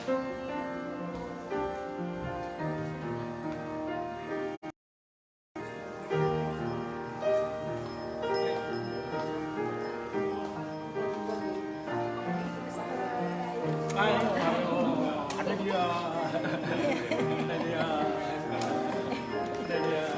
Ada dia. Ada dia. Ada dia. Ada dia.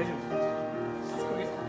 大丈夫。あそこです。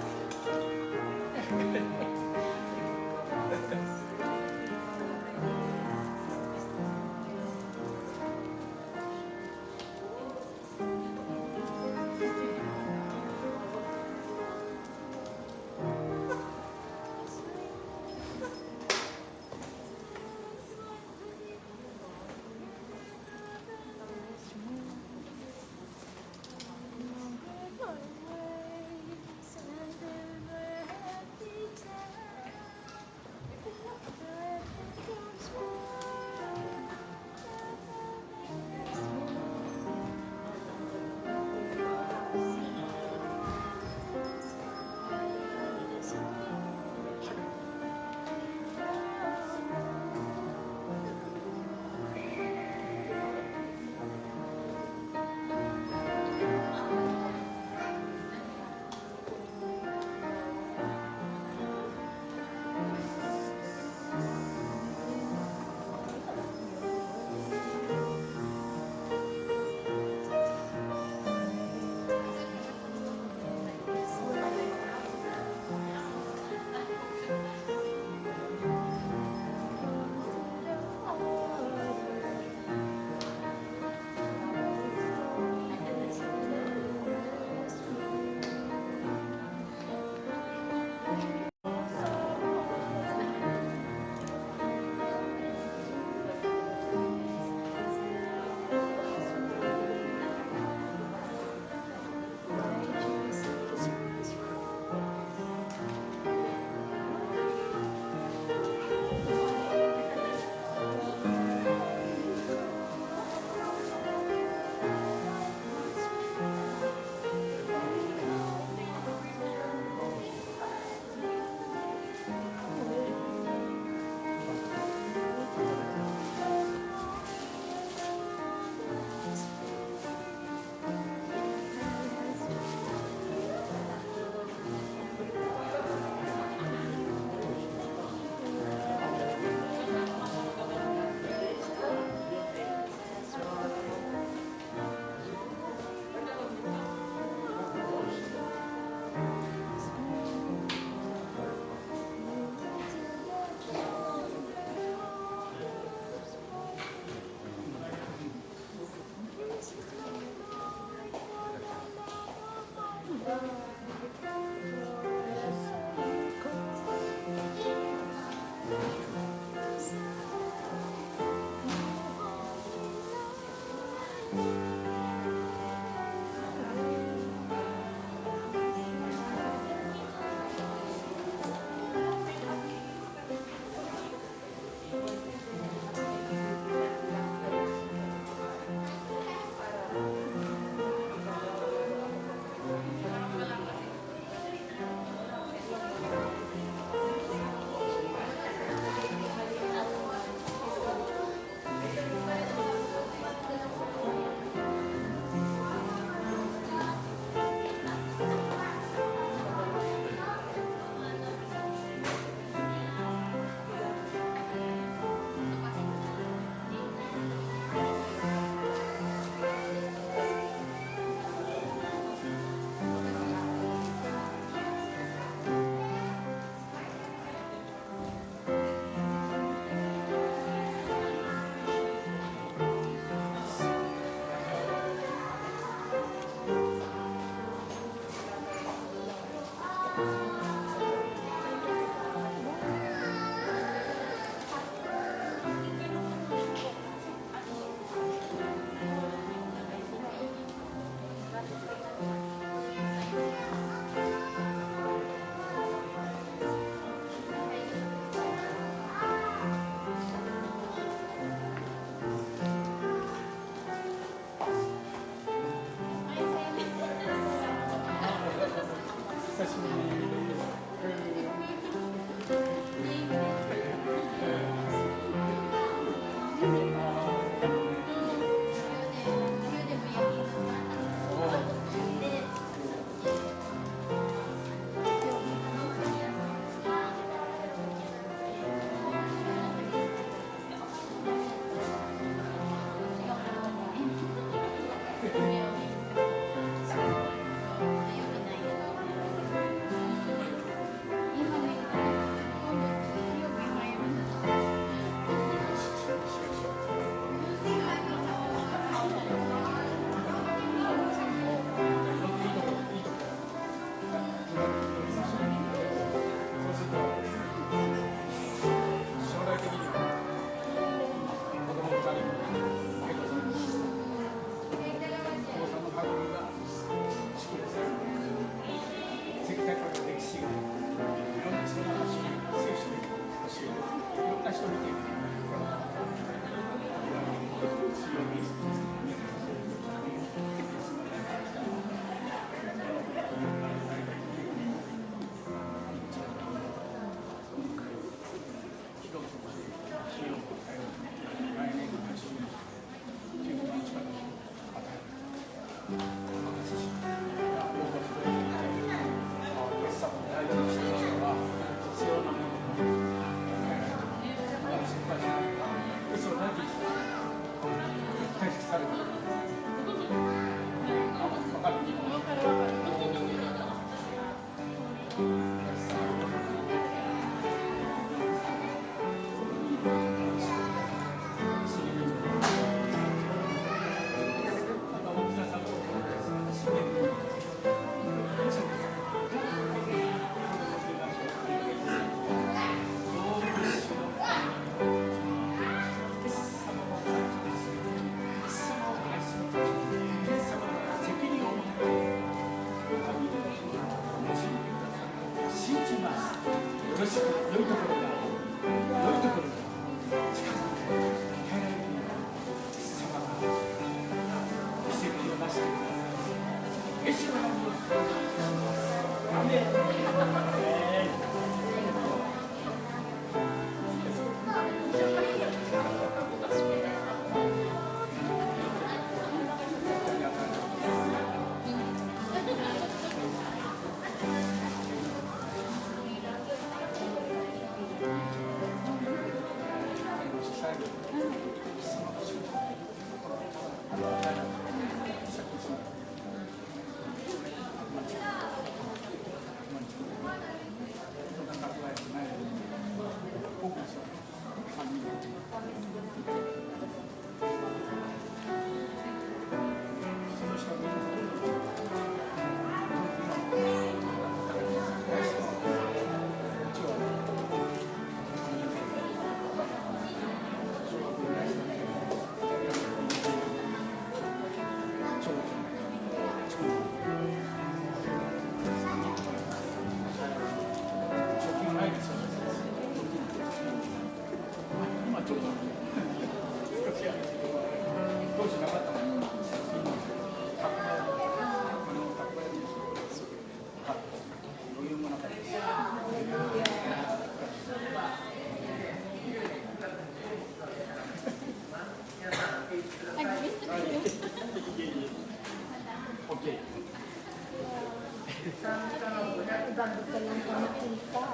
bago ka lang pa nakita.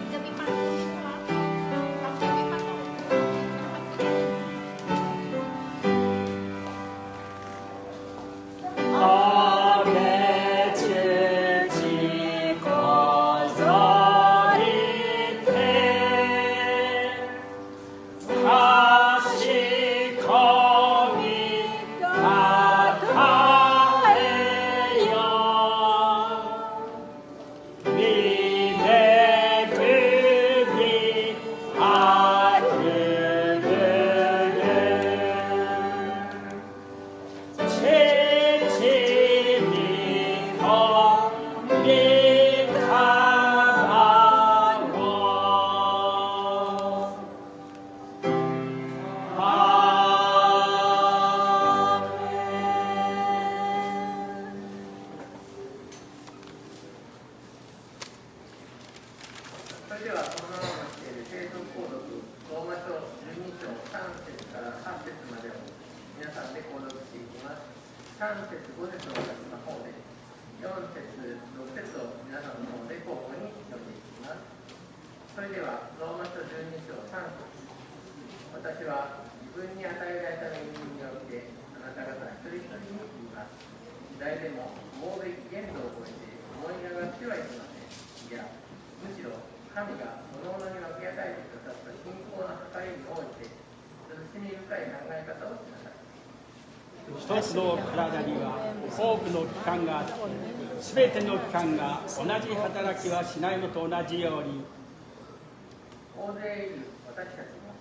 Gabi pa.一つの体には多くの器官があって、すべての器官が同じ働きはしないのと同じように、大勢いる私たちも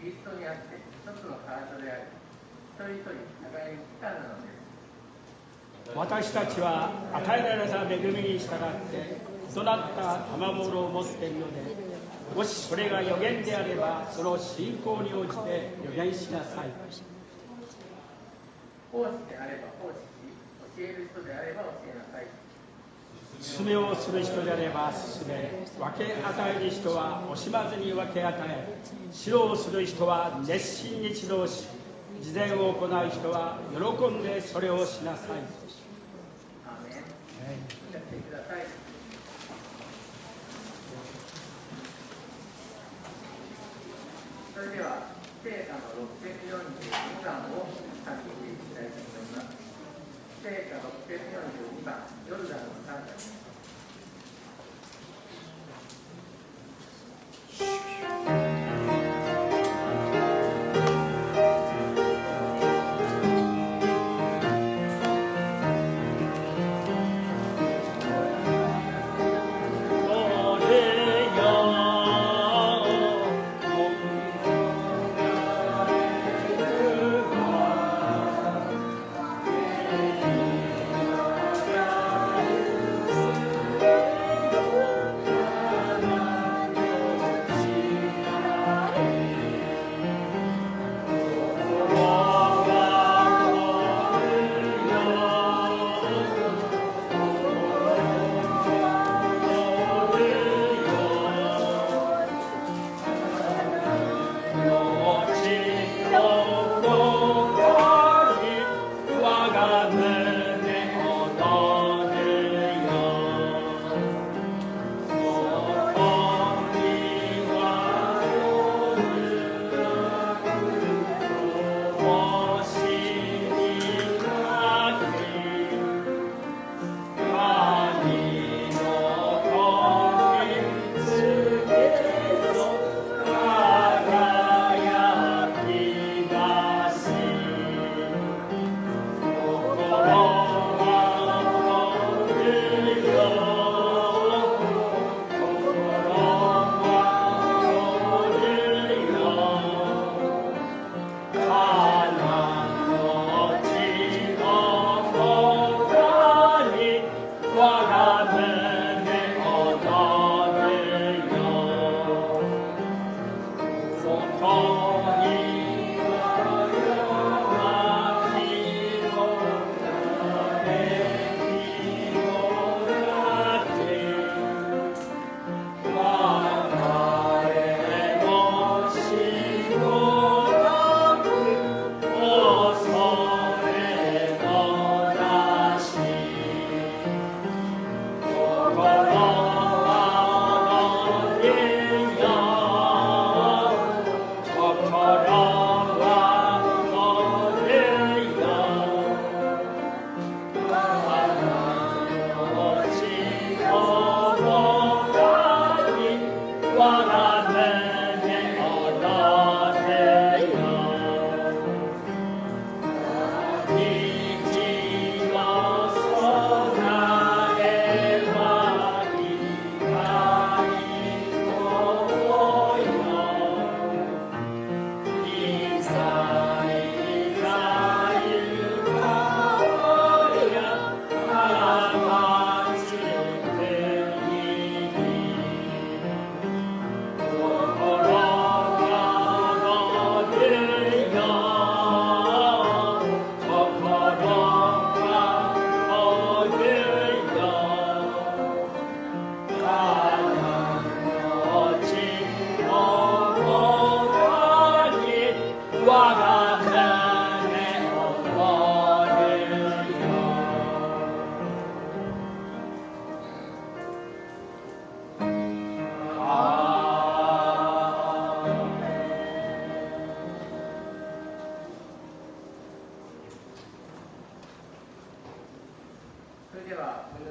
キリストにあって一つの体であり、一人一人互いに器官なのです。私たちは与えられた恵みに従って異なった賜物を持っているので、もしそれが予言であればその信仰に応じて予言しなさい。奉仕であれば奉仕し、教える人であれば教えなさい。勧めをする人であれば勧め、分け与える人は惜しまずに分け与え、指導する人は熱心に指導し、事前を行う人は喜んでそれをしなさい。アーメン。やってください。それでは聖歌の642番を書きていきたいと思います。聖歌642番、ヨルダンの賛歌です。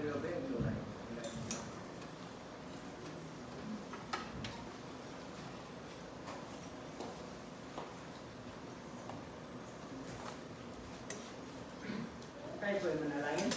領弁頂戴お願いします。Tayo po ay manalangin.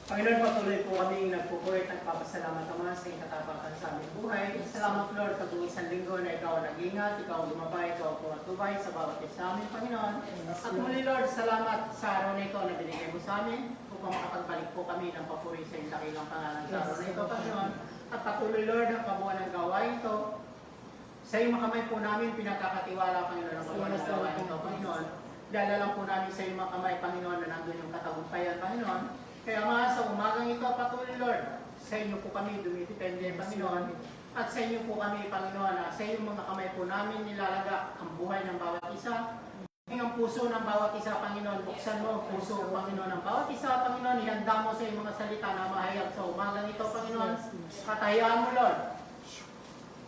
Panginoon, patuloy po kaming nagpupurit at papasalamat Ama sa iyong katapatan sa aming buhay. Salamat Lord, kagong isang linggo na ikaw ang nag-ingat, ikaw ang lumabay, ikaw ang pumatubay sa bawat isa sa amin, Panginoon. At muli Lord, salamat sa araw na ito na binigay mo sa amin upang makapagbalik po kami ng papuri sa iyong dakilang pangalan sa araw na ito, Panginoon. At patuloy Lord, ang kabuuan ng gawain ito. Sa iyong makamay po namin pinagkakatiwala, Panginoon, ang kabuuan ng gawain ito, Panginoon. Dahil alam po namin sa iyong makamay, Panginoon, na nandun yung katagumpayan, Panginoon. Kaya mga sa umagang ito, patuloy Lord, sa inyo po kami dumitipende, Panginoon. At sa inyo po kami, Panginoon, sa inyong mga kamay po namin nilalagak ang buhay ng bawat isa. Ang puso ng bawat isa, Panginoon, buksan mo ang puso, Panginoon, ng bawat isa, Panginoon, ihanda mo sa iyong mga salita na mahayag sa umagang ito, Panginoon. At hayaan mo, Lord,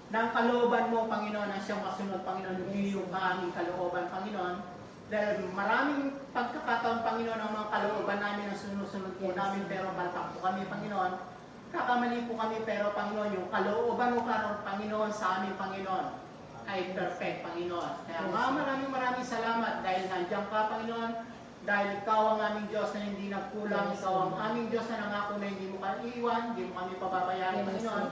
ng kalooban mo, Panginoon, ang siyang masunod, Panginoon, hindi yung aming kalooban, Panginoon. Dahil maraming pagkakataon, Panginoon, ang mga kalooban namin ang sunod-sunod po namin, pero baltak po kami, Panginoon. Kakamali po kami, pero Panginoon, yung kalooban mo karon, Panginoon, sa amin, Panginoon, ay perfect, Panginoon. Kaya maraming salamat dahil nandiyan ka, Panginoon. Dahil ikaw ang aming Diyos na hindi nagkulang, ikaw ang aming Diyos na nangako na hindi mo iiwan, hindi mo kami pababayaan, Panginoon.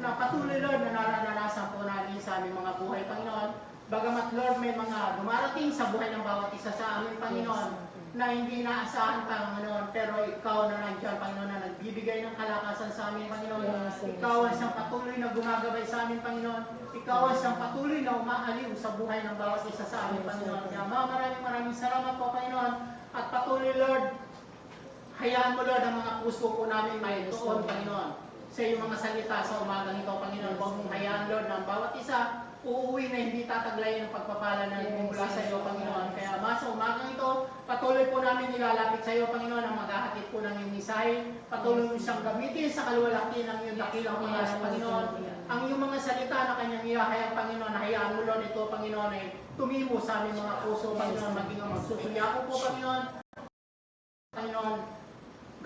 Na patuloy, Lord, na naranasan po namin sa aming mga buhay, Panginoon. Bagamat Lord, may mga dumarating sa buhay ng bawat isa sa amin, Panginoon, na hindi naasahan, Panginoon, pero ikaw na nandiyan, Panginoon, na nagbibigay ng kalakasan sa amin, Panginoon. Ikaw ang siyang patuloy na gumagabay sa amin, Panginoon. Ikaw ang siyang patuloy na umaaliw sa buhay ng bawat isa sa amin, Panginoon. Kaya maraming salamat po, Panginoon. At patuloy, Lord, hayaan mo, Lord, ang mga puso po namin may tuon, Panginoon, sa iyong mga salita sa umagang ito, Panginoon. Huwag mong hayaan, Lord, ng bawat isa uuwi na hindi tataglayin ng pagpapala na mula sa iyo, Panginoon. Kaya sa umagang ito, patuloy po namin nilalapit sa iyo, Panginoon, ang maghahatid po ng iyong misahe. Patuloy mo siyang gamitin sa kaluwalhati ng iyong dakilang pangalan, Panginoon. Ang iyong mga salita na kanyang ihahayag, Panginoon, hayaan mo, Lord, ito, Panginoon, ay tumimo sa aming mga puso, Panginoon, maging ang magsusulyako po, Panginoon. Panginoon,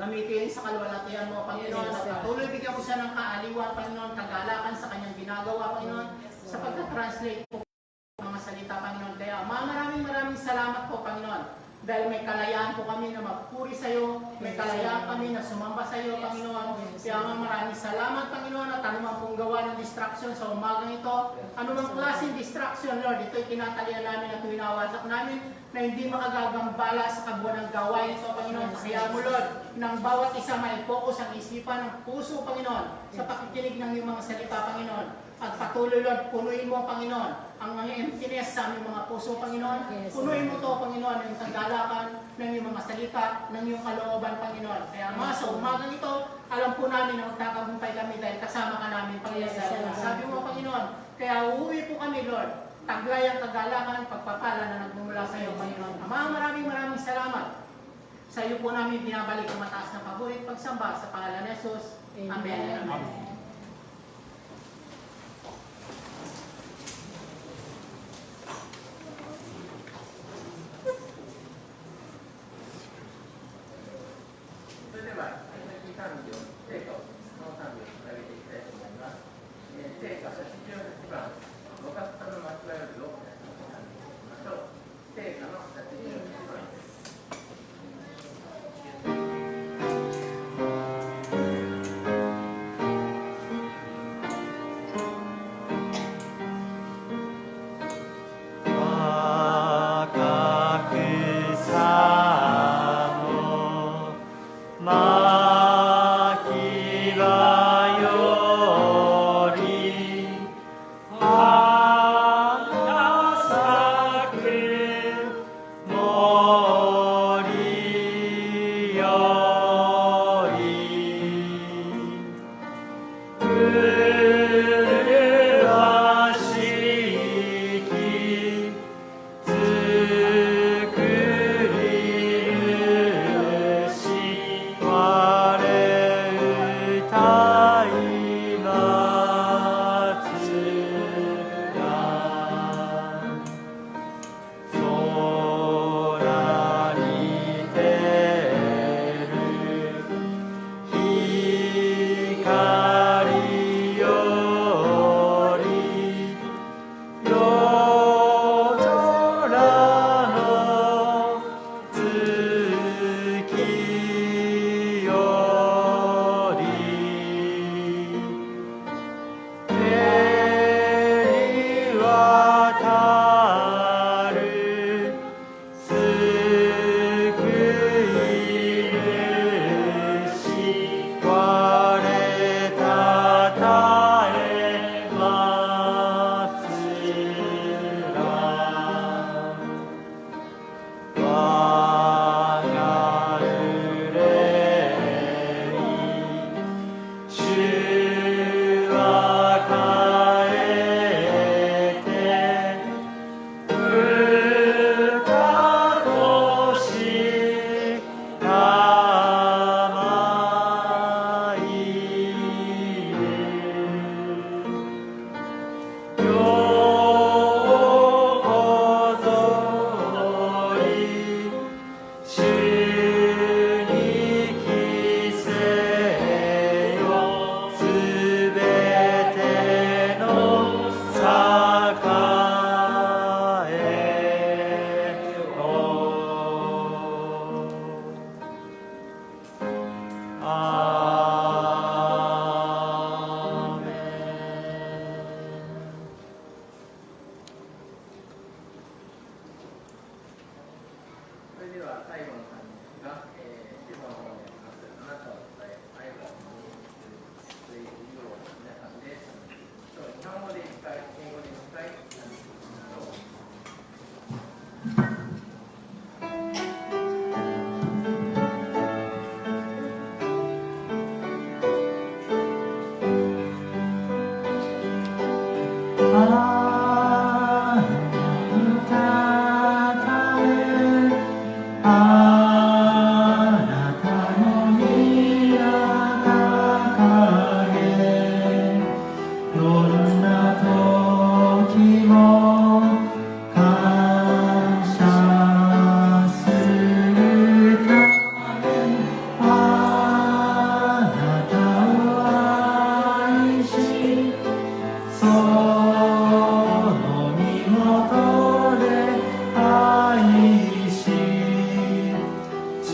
gamitin sa kaluwalhatian mo, Panginoon. At patuloy bigyan mo siya ng kaaliwan, Panginoon, kagalakan sa kanyang ginagawa, Panginoon, sa pagka-translate po ng mga salita, Panginoon. Kaya maraming salamat po, Panginoon. Dahil may kalayaan po kami na magpuri sa iyo, may kalayaan kami na sumamba sa iyo, Panginoon. Kaya maraming salamat, Panginoon, at anumang pong gawa ng distraction sa umagang ito, anumang klaseng distraction, Lord, ito'y tinatalian namin at winawasak namin na hindi makagagambala sa kabuuan ng gawain ito, Panginoon. Kaya mo, Lord, ng bawat isa may focus ang isipan ng puso, Panginoon, sa pakikinig ng iyong mga salita, Panginoon. At patuloy, Lord, punuin mo, Panginoon, ang mga emptiness sa aming mga puso, Panginoon. Punuin mo to, Panginoon, ng tagalakan ng iyong mga salita, ng iyong kalooban, Panginoon. Kaya sa umagang ito, alam po namin na magtatagumpay kami dahil kasama ka namin, Panginoon. Sabi mo, Panginoon, kaya uuwi po kami, Lord. Taglay ang kagalakan, pagpapala na nagmumula sa iyo, Panginoon. Ama, maraming salamat. Sa iyo po namin binabalik ang mataas na paburit pagsamba sa pangalan ni Jesus. Amen. Amen. Maki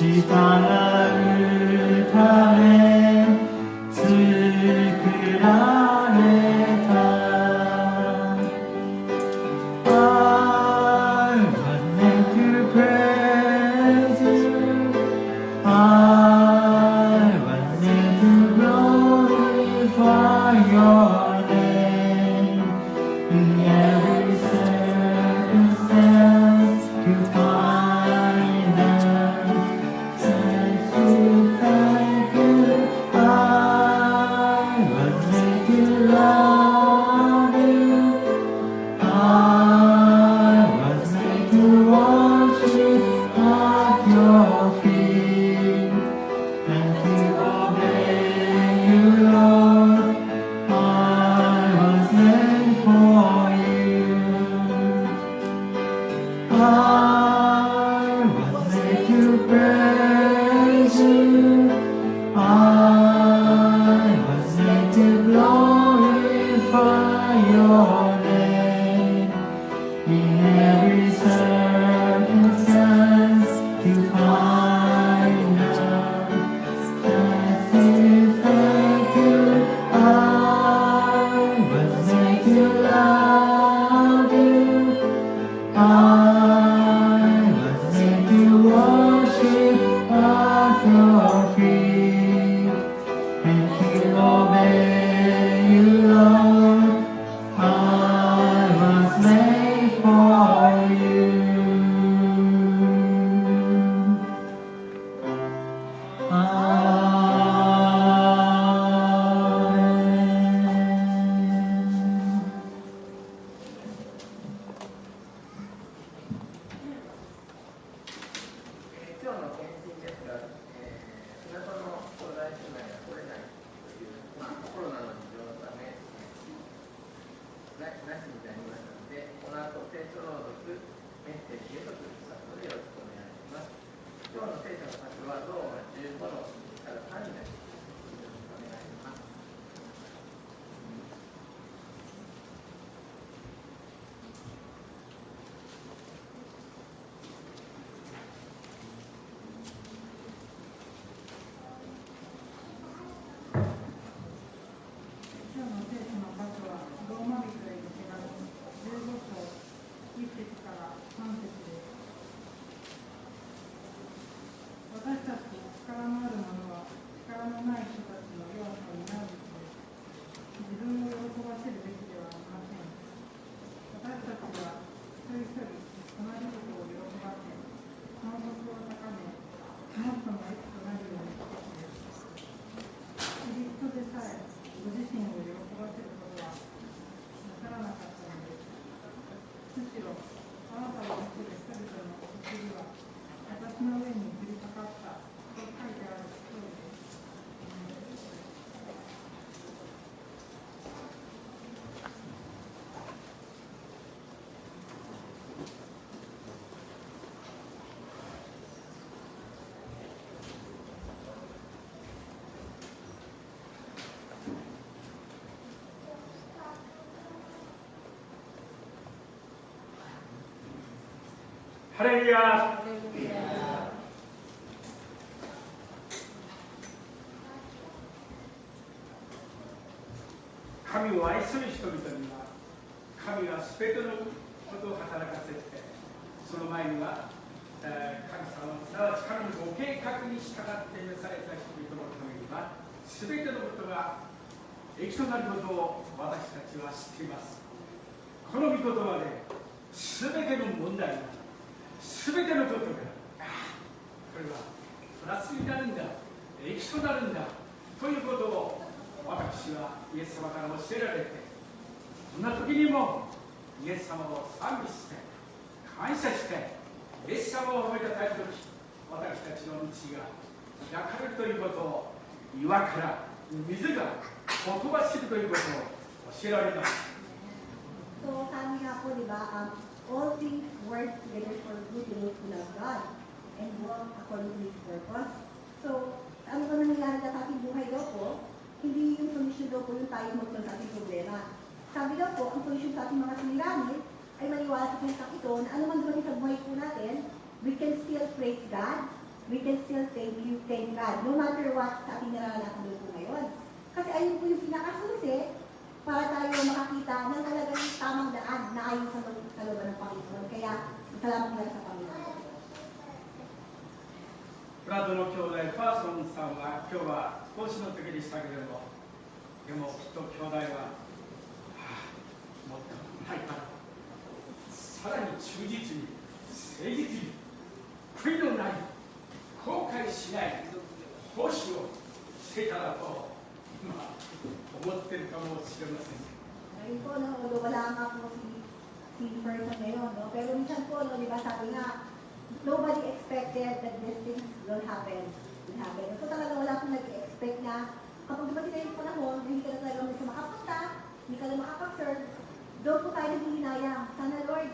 従うため作られた I was meant to praise you. I was meant to glorify your name in every circumstance to find and to thank you. I was meant to love you. I was made to worship at your feet and to obey you, Lord. I was made for you. I was made to praise you. I was made to glorify your name in every circumstance to find out and to thank you. I was made to love you. I was made to worship at your feet and to obey you, Lord. I was made for you. Amen. 今日の検診ですが、港の兄弟姉妹が来れないという、コロナの事情のため、なしになりましたので、この後聖書朗読、メッセージへと続きますのでよろしくお願いします。今日の聖書の箇所はローマ15の1から3になります。よろしくお願いします。今日の聖書の場所はローマ人への手紙15章1節から3節です。私たち力のある者は力のない人たちの弱さを担うべきです。自分を喜ばせるべきではありません。私たちは一人一人同じことを喜ばせ、その徳を高め、もっとも益となるようにしてくれる。キリストでさえご自身を喜ばせることはなさらなかったのです。むしろ、あなたを愛する人々の怒りは私の上に降りかかったと書いてある通りです。ハレルヤ。神を愛する人々には神がすべてのことを働かせて、その前には神様、すなわち神のご計画に従って召された人々のためにはすべてのことが益となることを私たちは知っています。この御言葉ですべての問題が、すべてのことが、これはプラスになるんだ、益となるんだということを私はイエス様から教えられて、そんな時にもイエス様を賛美して感謝してイエス様を褒めたたえる時、私たちの道が開かれるということを、岩から水がほとばしるということを教えられます。 So sabi nga po, di ba, all things work together for good to those who love God and walk according to His purpose. So, ang nangyayari sa ating buhay daw po, hindi yung solusyon daw po yung tayo magkaroon sa ating problema. Sabi daw po, ang solusyon sa ating mga suliranin ay maniwala sa kanyang ito na ano man gawin sa buhay po natin, we can still praise God we can still thank God, no matter what sa ating nararanasan po ngayon. Kasi ayun po yung pinakasusi para tayo makakita ng talagang tamang daan na ayon sa kalooban ng Panginoon. Kaya, salamat lang sa Panginoon. プラドの兄弟パーソンさんは今日は講師の時でしたけれども、でもきっと兄弟は、もっとないからさらに忠実に誠実に悔いのない後悔しない奉仕をしていただと、思ってるかもしれません。 Ngayon po, no, although wala nga po si person ngayon, no? Pero minsan po, no, di ba sabi nga, nobody expected that these things will happen. So talaga wala pong nag-expect na kapag dumating na yung panahon, hindi ka na talaga minsan makapunta, hindi ka na makapag-serve, doon po tayo naghihinayang. Sana Lord,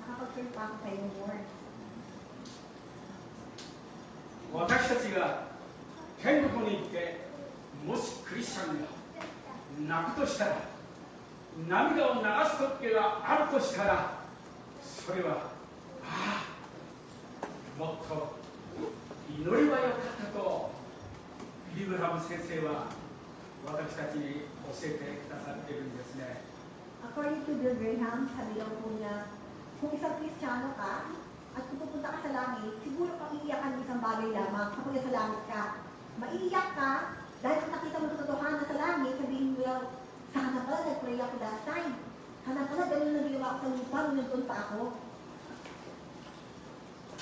nakapag-serve pa ako sa iyong word. 私たちが天国に行ってもしクリスチャンが泣くとしたら涙を流す時があるとしたらそれはもっと祈りはよかったとビブラム先生は私たちに教えてくださっているんですね。 According to Bill Graham, sabi daw po niya, kung isang Kristiyano ka, at kung pupunta ka sa langit, siguro kang iiyakan ng isang bagay lamang kapag sa langit ka. Maiiyak ka dahil kung nakita mo sa totohanan sa langit, sabihin mo lang, sana pala nag-pray ako last time. Sana pala ganun na ginawa ko sa lupa nung nandun pa ako.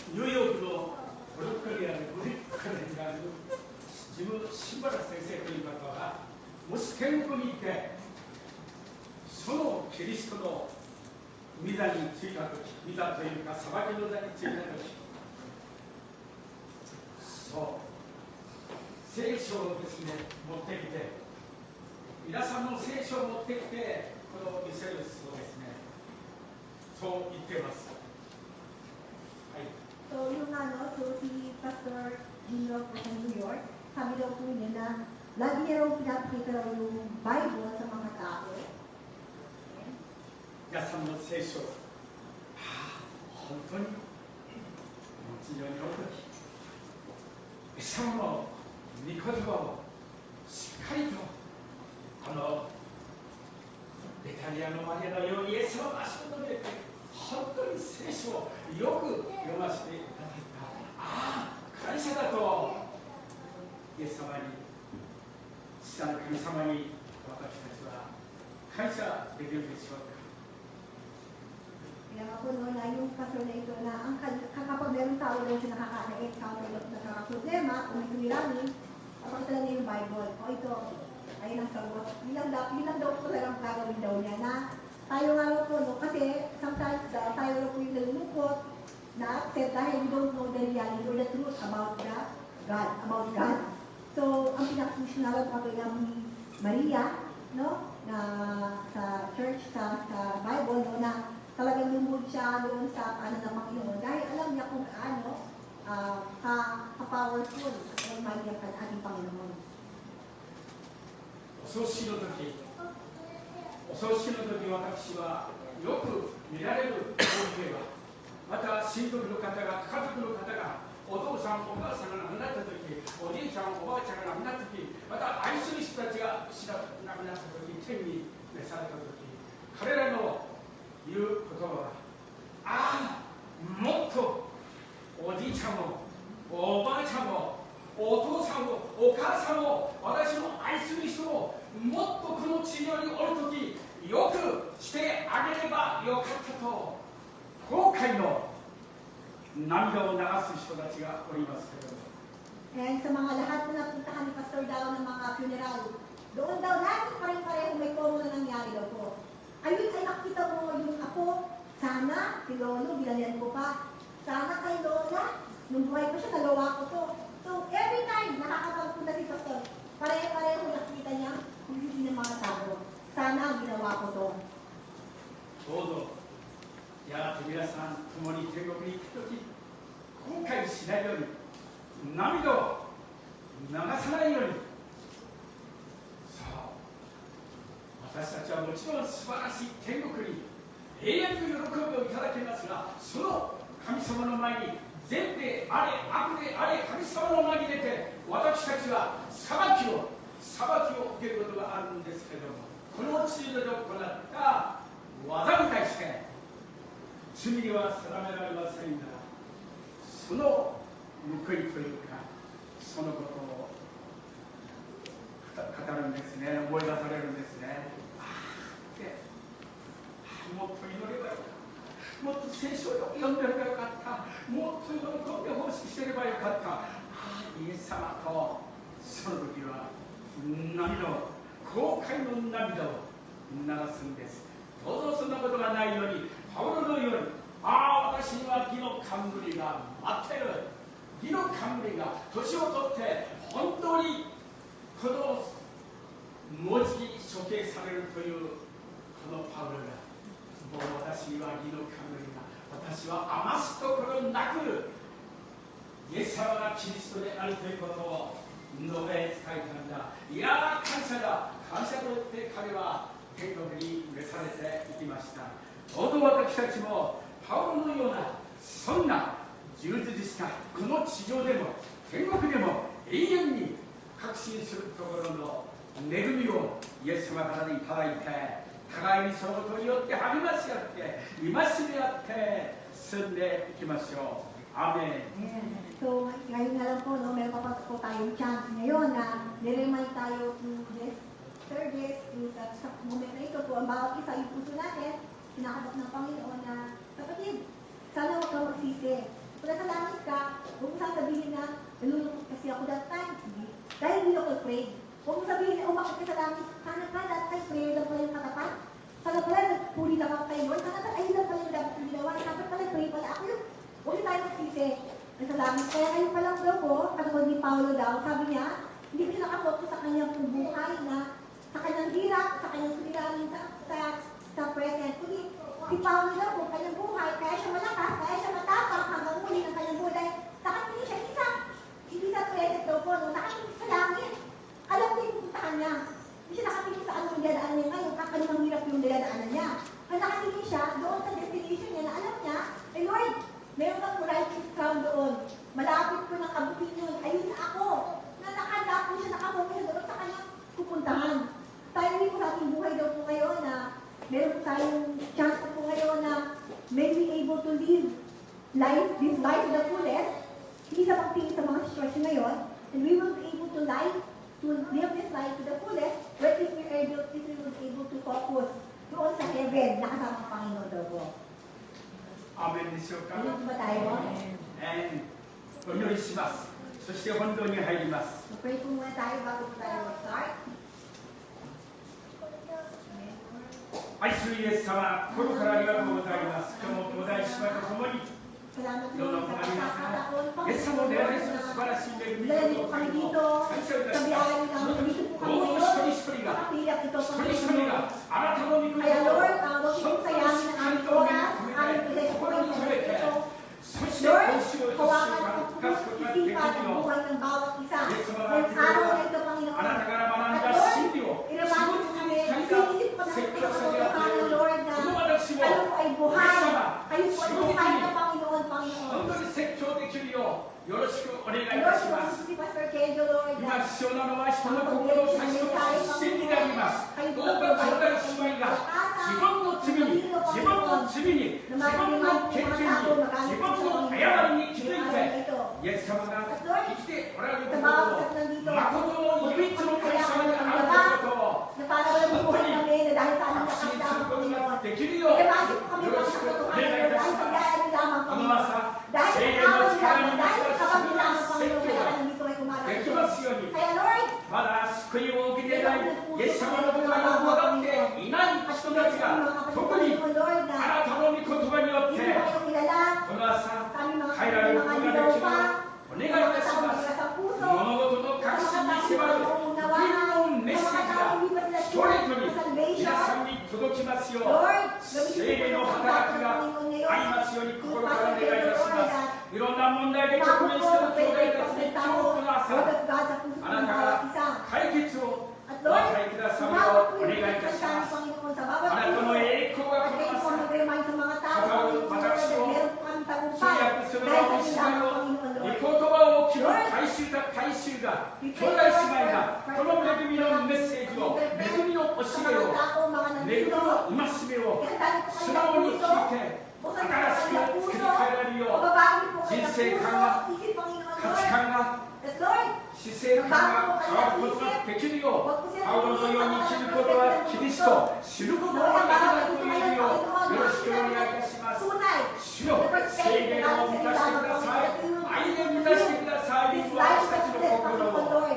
ニューヨークのブルックリンのブリックリンがある自分新原先生という方はもし天国に行ってそのキリストの御座についた時、御座というか裁きの座についた時、そう聖書をですね持ってきて皆さんの聖書を持ってきてこの見せるそうですねそう言っています。 So yung so si Pastor Gino from New York, sabi daw po niya na lagi niya raw pinapakita raw yung Bible sa mga tao. 皆さんの聖書、本当に非常に多くイエス様の御言葉をしっかりとベタリアのマリアのようにイエス様の足元で本当に聖書をよく読ませていただいた。感謝だとイエス様に父なる神様に私たちは感謝できるでしょうか。 Kaya ako noon na yung pastor na ito na ang kapag meron tao daw siya nakaka-encounter at nakaka-problema o may tumiranin, kapag talaga yung Bible, o ito, ayun ang sagot. Yun lang daw po talagang gagawin daw niya na tayo nga raw po, no? Kasi sometimes tayo raw po yung nalulungkot na upset dahil we don't know the reality or the truth about God. So, ang pinaka-push na lang kapag ni Maria, no? Na sa church, sa Bible, no? Na talagang lumod siya doon sa kanan ng Panginoon dahil alam niya kung ano ka-powerful ang Maria at ating Panginoon. お葬式の時私はよく見られる光景はまた親族の方が家族の方がお父さんお母さんが亡くなった時おじいちゃんおばあちゃんが亡くなった時また愛する人たちが亡くなった時天に召された時彼らの言う言葉はもっとおじいちゃんもおばあちゃんもお父さんもお母さんも私の愛する人ももっとこの地上におるときよくしてあげればよかったと後悔の涙を流す人たちがおりますけれども And sa mga lahat na napuntahan ni Pastor Dao ng mga funeral, doon daw lagi pareho may common na nangyari daw po. Ayun ay nakita mo yung ako, sana si Lolo, binalian ko pa. Sana kay Lola, nung buhay ko siya, nagawa ko to. So every time nakakapagpunta si Pastor, pareho nakita niya kung hindi ng mga tao. Sana ang ginawa ko to. どうぞやがて皆さん共に天国に行くとき後悔しないように涙を流さないようにそう私たちはもちろん素晴らしい天国に永遠の喜びをいただけますがその神様の前に善であれ悪であれ神様の名に出て私たちは裁きを受けることがあるんですけれども、この地上で行った技に対して罪には定められませんが、その報いというかそのことを語るんですね。思い出されるんですね。もっと祈ればよかった、もっと聖書を読んでればよかった、もっと喜んで奉仕してればよかった。イエス様とその時は涙を、後悔の涙を流すんです。どうぞそんなことがないように、パウロのように、私には義の冠が待ってる、義の冠が年を取って本当にこの文字に処刑されるというこのパウロが、もう私には義の冠が、私は余すところなくイエス様がキリストであるということを述べ伝えたんだ。いやー、感謝だ、感謝と言って彼は天国に召されていきました。どうぞ私たちもパウロのようなそんな充実したこの地上でも天国でも永遠に確信するところの恵みをイエス様からいただいて、互いにそのことによって励まし合って戒め合って進んでいきましょう。アーメン。So, ngayon na lang po, no, meron pa po tayong chance ngayon na niremind tayo to this service, sa moment na ito po, ang bawat isa yung puso natin, kinakabak ng Panginoon na, kapatid, sana huwag kang magsisi. Kung nasa langit ka, huwag mo sasabihin na, nalulungkot kasi ako that time. Dahil hindi ako pray. Huwag mo sabihin na umakit ka sa langit, sana ka, that time prayer lang pala yung katapat. Sana pala, nagpuri lang ako kay Lord, sana ayun lang pala yung dapat yung ginawa. Dapat pala, pray pala ako yung, huwag tayo magsisi. Nasa langit. Kaya ngayon pa lang daw po, katulad ni Paulo daw, sabi niya, hindi ko siya nakafocus sa kanyang buhay na sa kanyang hirap, sa kanyang suliranin sa present. Kundi si Paulo daw po, kanyang buhay, kaya siya malakas, kaya siya matapang hanggang muli ng kanyang buhay. Saka hindi siya hindi sa present daw po, no? Saka hindi sa langit. Alam niya yung pupuntahan niya. Hindi siya nakatingin sa anong dadaanan niya ngayon, kakanimang hirap yung dadaanan niya. Kaya nakatingin siya doon sa destination niya na alam niya, Lord, meron kang righteous crown doon. Malapit ko ng abutin yun. Ayun na ako. Na nakahanda po siya, nakapunta siya doon sa kanyang pupuntahan. Tayo rin po sa ating buhay daw po ngayon na meron po tayong chance po ngayon na may be able to live this life to the fullest. Hindi sa pagtingin sa mga situation ngayon. And we will be able to live this life to the fullest but if we will be able to focus doon sa heaven na kasama ang Panginoon daw po. アーメンでしょうか。 Ano ba tayo? お祈りします。そして本堂に入ります。 Pray po muna tayo bago po tayo mag-start. 愛するイエス様、心からありがとうございます。今日も東大島と共に Salamat いろんな po ことが sa ありますが、 pagkakataon. イエス様を礼拝する素晴らしい恵み Dahil を po kami 感 dito, 謝いたし sa ます biyahe ng dito po どう kami ぞ ngayon. 一人一人が Nakapilap ito 一 sa 人一人 Panginoon. があなたの御心を Kaya Lord, huwag 本 mong 当に sayangin しっ ang かり aming と目に oras, 留 aming めて presensya 心に sa 留め lugar て ito. そして Lord, 今週1週 hawakan 間 ang 生かすことができる isipan at の buhay ng bawat isa. Yes, mga Ngayong kapatid, araw na ito, あ Panginoon. なたから学ん At だ Lord, 真理を inabati ko kami, isinisip ko na説教者 ito であってい ng る Lord こ na の私も kayo po ay イエス buhay. 様 Kayo po ay buhay na Panginoon, 本 Panginoon. 当に説教できるようよろしくお願いい And た Lord, します si Pastor Kenjo, Lord, 今 na 必要なのは人の心を差し伸べる真理でありますどうか兄弟姉妹が自分の罪に自分の罪に自分の欠点に自分の誤りに気づいてイエス様が生きておられることを誠の唯一の神様にあることを na para walang buhay kami na dahil sa anong 確信す nakasama ること Panginoon. ができるよう Kaya bakit po kami よろしくお願いい makakatotohanan たし dahil ます pagdaan niyo lamang この Panginoon. 朝 Dahil 聖 sa 霊の awan 力 lamang, に dahil 満 sa ち kapag た lamang 説 Panginoon, 教 kaya が nandito ay で umaral. きますように Kaya Lord, まだ救いを受けていないイエス様のことがよく分かっていない人たちが特に Panginoon Lord あ na なたの御言葉によっ hindi て mo kayo kilala, この朝 kami mga 変えられることができるよう dilaw pa, お願いいたします sa puso, 物事の確信に迫る福音のメッセージがストレートに皆さんに届きますよう Lord, 聖霊の働きがありますように心からお願いいたしますいろんな問題で直面している兄弟たちに今日この朝あなたが解決をお与えくださるようお願いいたしますあなたの栄光がこの朝関わる私を通訳するのを失いを衆と改宗が兄弟姉妹がこの恵みのメッセージを恵みの教えを恵みの戒めを素直に聞いて新しく作り変えられるよう人生観が価値観が姿勢観が変わることができるようパウロのように生きることはキリスト知ることができると言えるようよろしくお願いいたします。主よ聖霊を満たしてください。愛で満たしてください。私たちの心を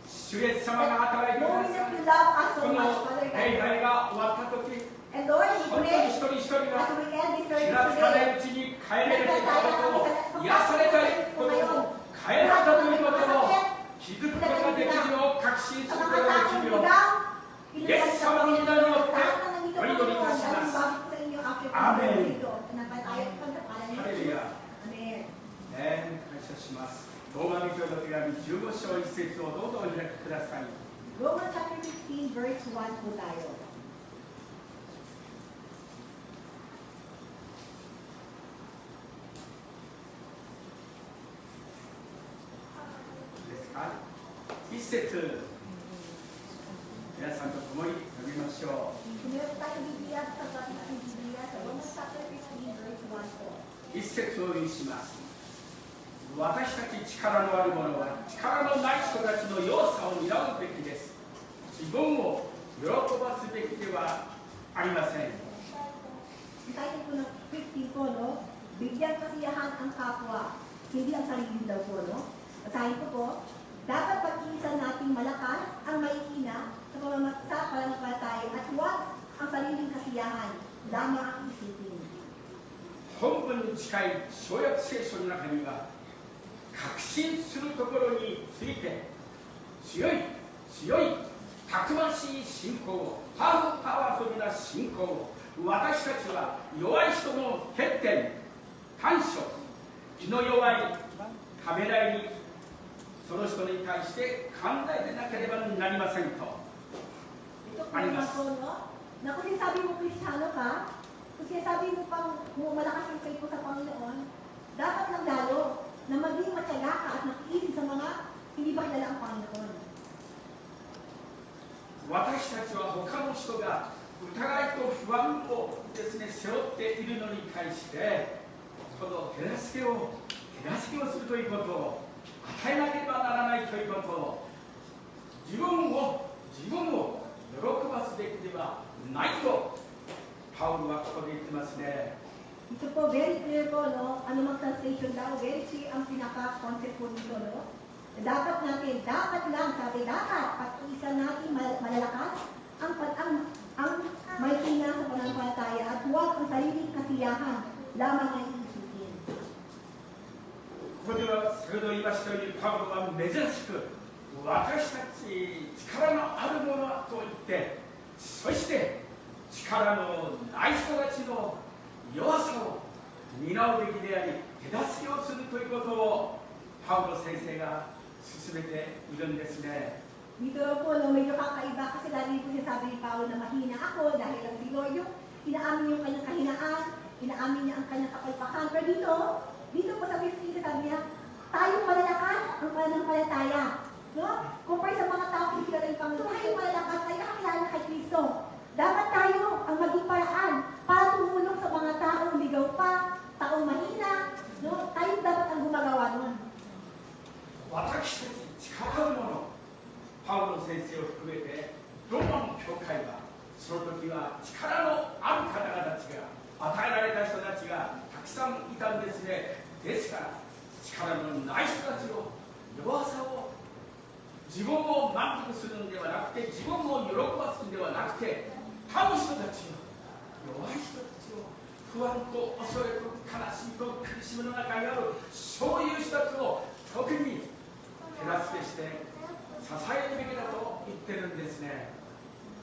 主イエス様が働いてください。この礼拝が終わった時本当に一人一人が気がつかないうちに帰れることを癒されたいことを変えられたということを気づくことができるよう確信することができるようイエス様の皆によってお祈りいたします。アーメン。ハレルヤ。感謝します。ローマ人への手紙15章1節をどうぞお開きください。Romans chapter 15 verse 1 po tayo. ですか。1節皆さんと共に読みましょう。Sumunod tayo Biblia sa Biblia sa Romans chapter 15 verse 1 po. 1節を読みします。私たち力のある者は力のない人たちの弱さを担うべきです。自分を喜ばすべきではありません。Ang title po ng 15 po, no? Bigyan kasiyahan ang kapwa, hindi ang sarili daw po, no? Basahin ko po, dapat pag-iisan nating malakas ang maihina sa pananampalataya at huwag ang sariling kasiyahan, lamang ang isipin. 本文に近い小約聖書の中には確信するところについて強いたくましい信仰をパワフルな信仰を私たちは弱い人の欠点短所気の弱いためらいにその人に対して考えてなければなりませんと Ito po naman po, no? Na kung sabi mo Kristiyano ka, kung sabi mo pang malakas ang faith mo sa Panginoon, dapat lang lalo na maging matyaga ka at makiisip sa mga hindi ba kilala ang Panginoon. 私たちは他の人が疑いと不安をですね背負っているのに対してこの手助けをするということを与えなければならないということを自分を喜ばすべきではないとパウロはここで言ってますね。 Ito po, very clear po, no? Ano mang translation daw, very clear ang pinaka-concept po nito, no? Dapat lang, sabi dapat, pag-iisa natin malalakas, ang may tina sa pananampalataya at huwag ang sariling kasiyahan, lamang ang iisipin. ここでは先ほど言いましたようにパウロは珍しく私たち力のある者と言ってそして力のない人たちの弱さを担うべきであり手助けをするということをパウロ先生が進めているんですね。 Dito po, no, medyo kakaiba kasi lagi po siya sabi ni Paolo na mahina ako dahil ang si Lord yung inaamin yung kanyang kahinaan, inaamin niya ang kanyang kapalpakan. Pero dito po sa 15 sabi niya, tayong malalakas ang pananampalataya. No? Compare sa mga tao hindi kilala yung Panginoon, tayong malalakas, tayo kakilala kay Kristo. Dapat tayo ang maging paraan para tumulong sa mga taong ligaw pa, taong mahina. No? Tayo dapat ang gumagawa nun. 私たち力ある者パウロ先生を含めてローマの教会はその時は力のある方々たちが与えられた人たちがたくさんいたんですね。ですから力のない人たちの弱さを自分を満足するのではなくて自分を喜ばすのではなくて他の人たちを弱い人たちを不安と恐れと悲しみと苦しみの中にあるそういう人たちを特に手助けして支えるべきだと言ってるんですね。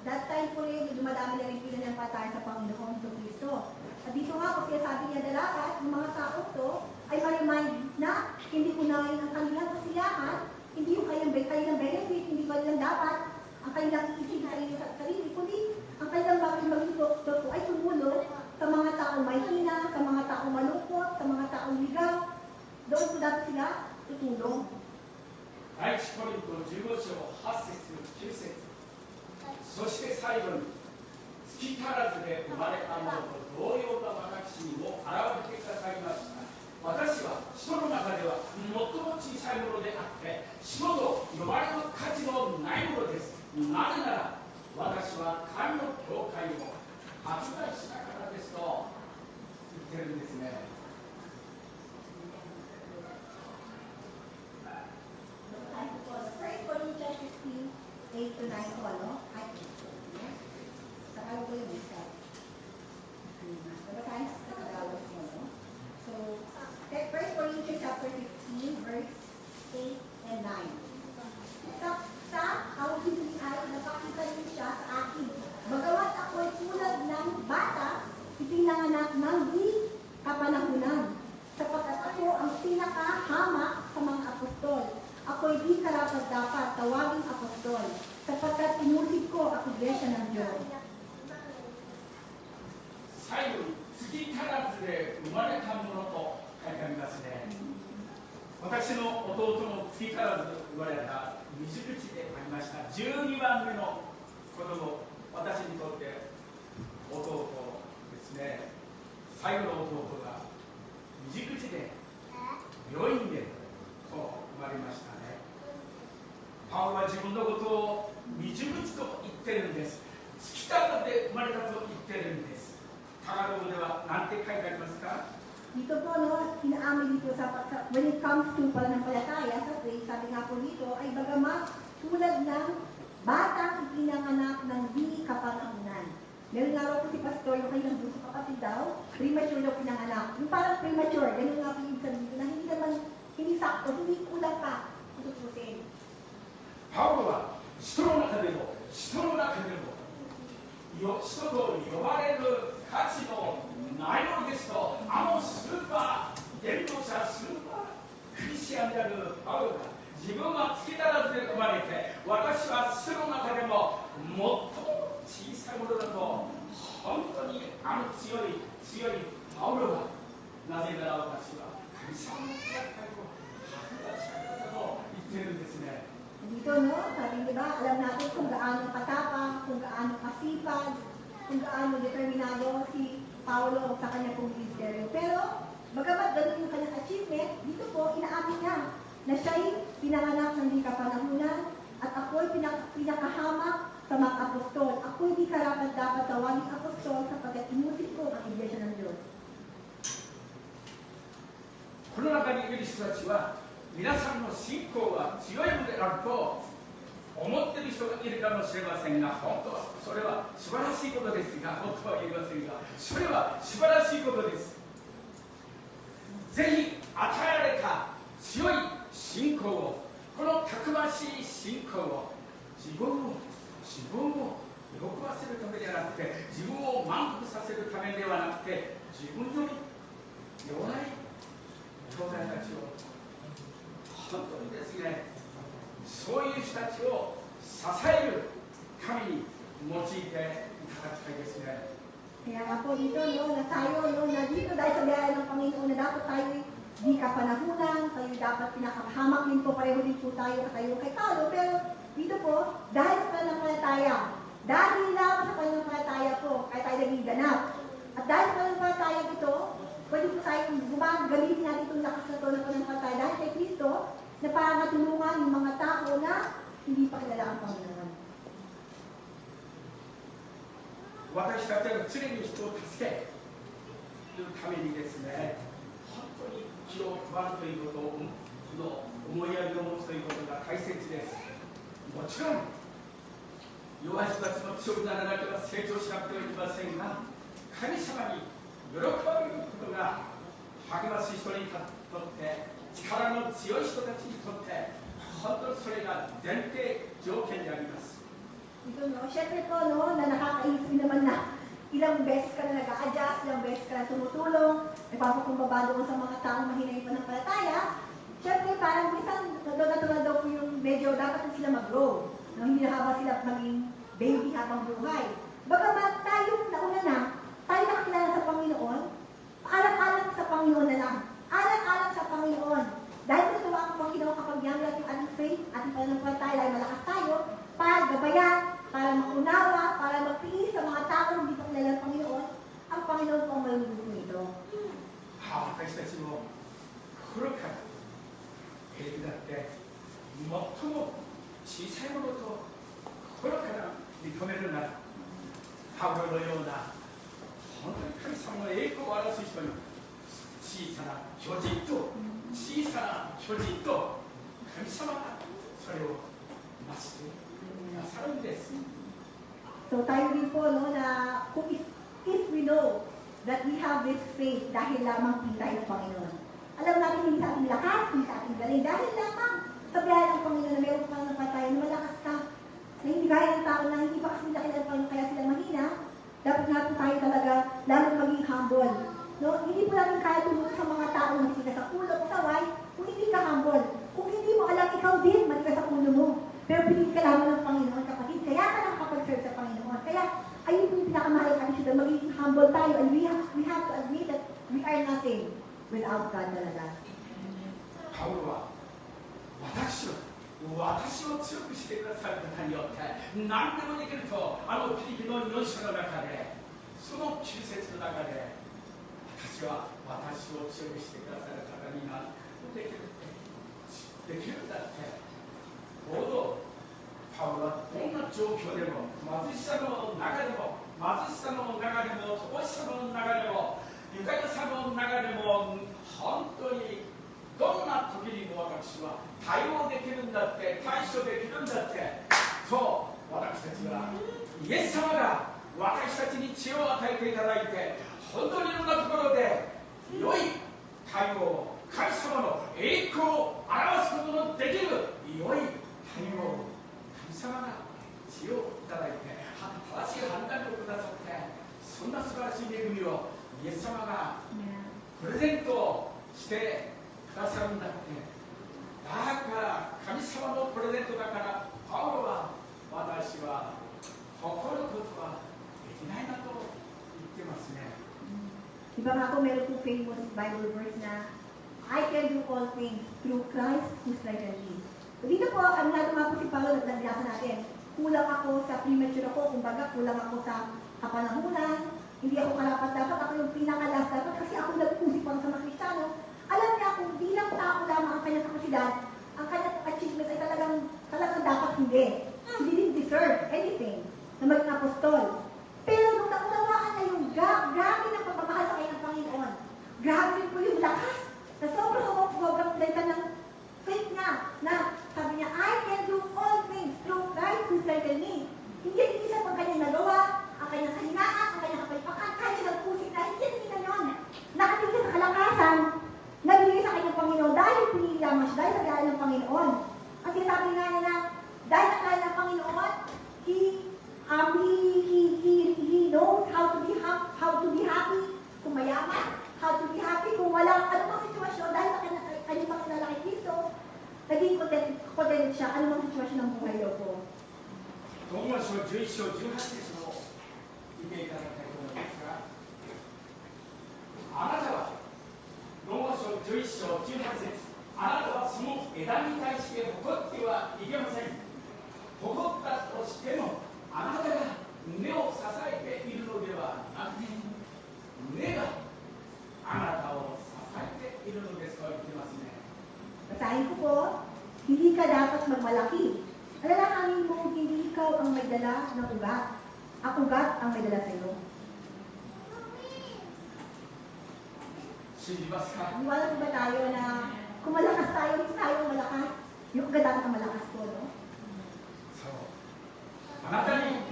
That time po rin, dumadami na rin pinanampatay sa Panginoon sa Kristo. At dito nga po siya sabi niya dapat, yung mga tao to ay ma-remind na hindi unahin ang kanilang kasiyahan, hindi yung kanilang benefit, hindi ba nilang dapat ang kanilang isip sa sarili, kundi ang kanilang maging doktor ay tumulong sa mga taong may hina, sa mga taong malungkot, sa mga taong ligaw. Doon po dapat sila tutulong. 第一コリント15章8節9節そして最後に月足らずで生まれたものと同様な私にも現れてくださいました。私は人の中では最も小さいものであって人と呼ばれる価値のないものです。なぜなら私は神の教会を迫害したからですと言ってるんですね。First Corinthians 15, 8 to 9 po, no? Ay, sa ano po yung isa? Babasahin sa Tagalog mo, no? So, First Corinthians chapter 15, verse 8 and 9. Sa ang Biblia ay napakita niyo siya sa akin. Bagamat ako ay tulad ng bata, ipinanganak ng di kapanahunan. Sapagkat ako ang pinakahamak sa mga apostol. Ako'y di karapat-dapat tawaging apostol, sapagkat inulit ko ang iglesia ng Diyos. 最後に月足らずで生まれたものと書いてありますね。私の弟も月足らずで生まれた未熟地でありました。12番目の子供、私にとって弟ですね。最後の弟が未熟地で病院でと生まれましたね。パウロは自分のことを未熟地と言ってるんです。月足らずで生まれたと言ってるんです。タガログでは何て書いてありますか？ Dito po, no, inaamin dito when it comes to pananampalataya sa faith, sabi nga po dito, ay bagamat tulad ng batang ipinanganak ng di kapanahunan. Meron nga raw po si Pastor, yung kanyang bunso kapatid daw, premature daw pinanganak. Yung parang premature, ganun nga po yung sabi dito, na hindi naman, hindi sakto, hindi kulang pa, tutusin. パウロは人の中でも人と呼ばれる価値のないものですと、あのスーパー伝道者スーパークリスチャンであるパウロが自分は月足らずで生まれて、私は人の中でも最も小さいものだと、本当にあの強いパウロが、なぜなら私は神様の教会を迫害したからだと言ってるんですね。 Dito, no, sabi diba, alam natin kung gaano katapang, kung gaano kasipag, kung gaano determinado si Paulo sa kanyang pong ministeryo. Pero, bagamat ganun yung kanyang achievement, dito po, inaamin niya na siya'y pinanganak ng di kapanahunan at ako'y pinakahamak sa mga apostol. Ako'y di karapat-dapat tawaging apostol sapagkat inusit ko ang iglesia ng Diyos. この中にいる人たちは皆さんの信仰は強いのであると思っている人がいるかもしれませんが、本当はそれは素晴らしいことですが、本当は言いませんが、それは素晴らしいことです。ぜひ与えられた強い信仰を、このたくましい信仰を自分を喜ばせるためではなくて、自分を満足させるためではなくて、自分より弱い兄弟たちを本当にですね、そういう人たちを支える神に用いていただきたいですね。Kaya nga po dito, no, na tayo, no, na dito dahil sa biyaya ng Panginoon na dapat tayo di kapanahunan, tayo dapat pinakahamak din po, pareho din po tayo kay Paulo. Pero dito po, dahil sa pananampalataya, dahil lang sa pananampalataya po, kaya tayo naging ganap. At dahil sa pananampalataya dito, pwede po tayo gamitin natin itong lakas na ito ng pananampalataya dahil kay Kristo, na para matulungan yung mga tao na hindi pa kilala ang Panginoon. 私たちは常に人を助けるためにですね、本当に気を配るということの思いやりを持つということが大切です。もちろん弱い人たちも強くならなければ成長しなくてはいけませんが、神様に喜ばれることが励ましい人にとって力の強い人たちにとって本当にそれが前提条件であります。 Ito, no? Siyempre po, no, na nakakainis din naman na ilang beses ka na nag-a-adjust, ilang beses ka na tumutulong, nagpapakumbaba doon sa mga taong mahina yung pananampalataya. Siyempre, parang minsan, natulad daw po yung medyo dapat na sila mag-grow. No? Hindi na habang sila maging baby habang buhay. Bagamat tayong nauna na, tayo nakakilala sa Panginoon, alang-alang sa Panginoon na lang. Alang-alang sa Panginoon. Dahil natuwa ang Panginoon kapag yan natin ating faith, pananampalataya, malakas tayo, para gabayan, para makunawa, para magtiis sa mga taong hindi pa kilala ng Panginoon, ang Panginoon po ang malulugod nito. 私たちも心から平気だって最も小さいものと心から認めるならパウロのような本当に神様の栄光を表す人に小さな巨人と小さな巨人と神様がそれを増してくださるんです。 So tayo din po, no, na kung if we know that we have this faith dahil lamang kita ng Panginoon. Alam natin hindi sa ating lakas, hindi sa ating galing, dahil lamang sa biyahe ng Panginoon na mayroon kang napatay na malakas ka, na hindi gaya ng tao na hindi pa kasi nila kilala ng Panginoon kaya sila mahina, dapat nga po tayo talaga lalong maging humble. No? Hindi po natin kaya tulungan sa mga tao na matigas sa ulo o saway kung hindi ka humble. Kung hindi mo alam, ikaw din matigas sa ulo mo. Pero pinili ka lamang ng Panginoon, kapatid. Kaya ka nakakapag-serve sa Panginoon. Kaya ayun po yung pinakamahal ang issue na magiging humble tayo and we have to admit that we are nothing without God talaga. パウロは私を強くしてくださる方によって何でもできるとフィリピンの4章の中でその9節の中で私は私を強くしてくださる方になるできるんだってどうぞパウロはどんな状況でも貧しさの中でも乏しさの中でも愉快さの中でも本当にどんな時にも私は対応できるんだって対処できるんだってそう私たちはイエス様が私たちに知恵を与えていただいて本当にいろんなところで良い対応神様の栄光を表すことのできる良い対応神様が知恵をいただいて正しい判断力をくださってそんな素晴らしい恵みをイエス様がプレゼントしてくださるんだってだから神様のプレゼントだからパウロは私は誇ることはできないなと言ってますね。 Diba nga po, meron po famous Bible verse na I can do all things through Christ who strengthens me. So dito po, ang lahat nga po si Paulo naglasa natin. Kulang ako sa premature ako, kumbaga kulang ako sa kapanahunan, hindi ako karapat-dapat, ako yung pinakalas dapat kasi ako nag-usip pa sa mga Kristiyano. Alam niya kung bilang tao lamang ang kanyang kapasidad, ang kanyang achievement ay talagang dapat hindi. He didn't deserve anything na maging apostol. Pero nung naunawaan na yung grabe ng pagmamahal sa kanya ng Panginoon, grabe rin po yung lakas na sobrang data ng faith niya na sabi niya, I can do all things through Christ who strengthens me. Hindi isa pang kanyang nagawa, ang kanyang kahinaan, ang kanyang kapayapaan, kahit siya nagpusik na hindi niya yun. Nakatingin sa kalakasan na binigay sa kanyang Panginoon dahil pinili lamang siya, dahil sa kaya ng Panginoon. Ang sinasabi nga niya na dahil sa kaya ng Panginoon, He knows how to be happy kung mayaman, how to be happy kung walang anumang sitwasyon dahil sa kanyang pakilala kay Kristo, naging content siya anumang sitwasyon ng buhay daw po. ローマ書11章18節を見ていただきたいと思いますが、あなたはローマ書11章18節あなたはその枝に対して誇ってはいけません。誇ったとしてもあなたが根を支えているのではなくて根があなたを支えているのですと言ってますね。 Basahin ko po, hindi ka dapat magmalaki. Alalahanin mo, hindi ikaw ang may dala ng ugat. Ang ugat ang may dala sa iyo. 信じますか？ Iwala po ba tayo na kung malakas tayo, hindi tayo ang malakas? Yung ugat dapat ang malakas po, no? そうあなたに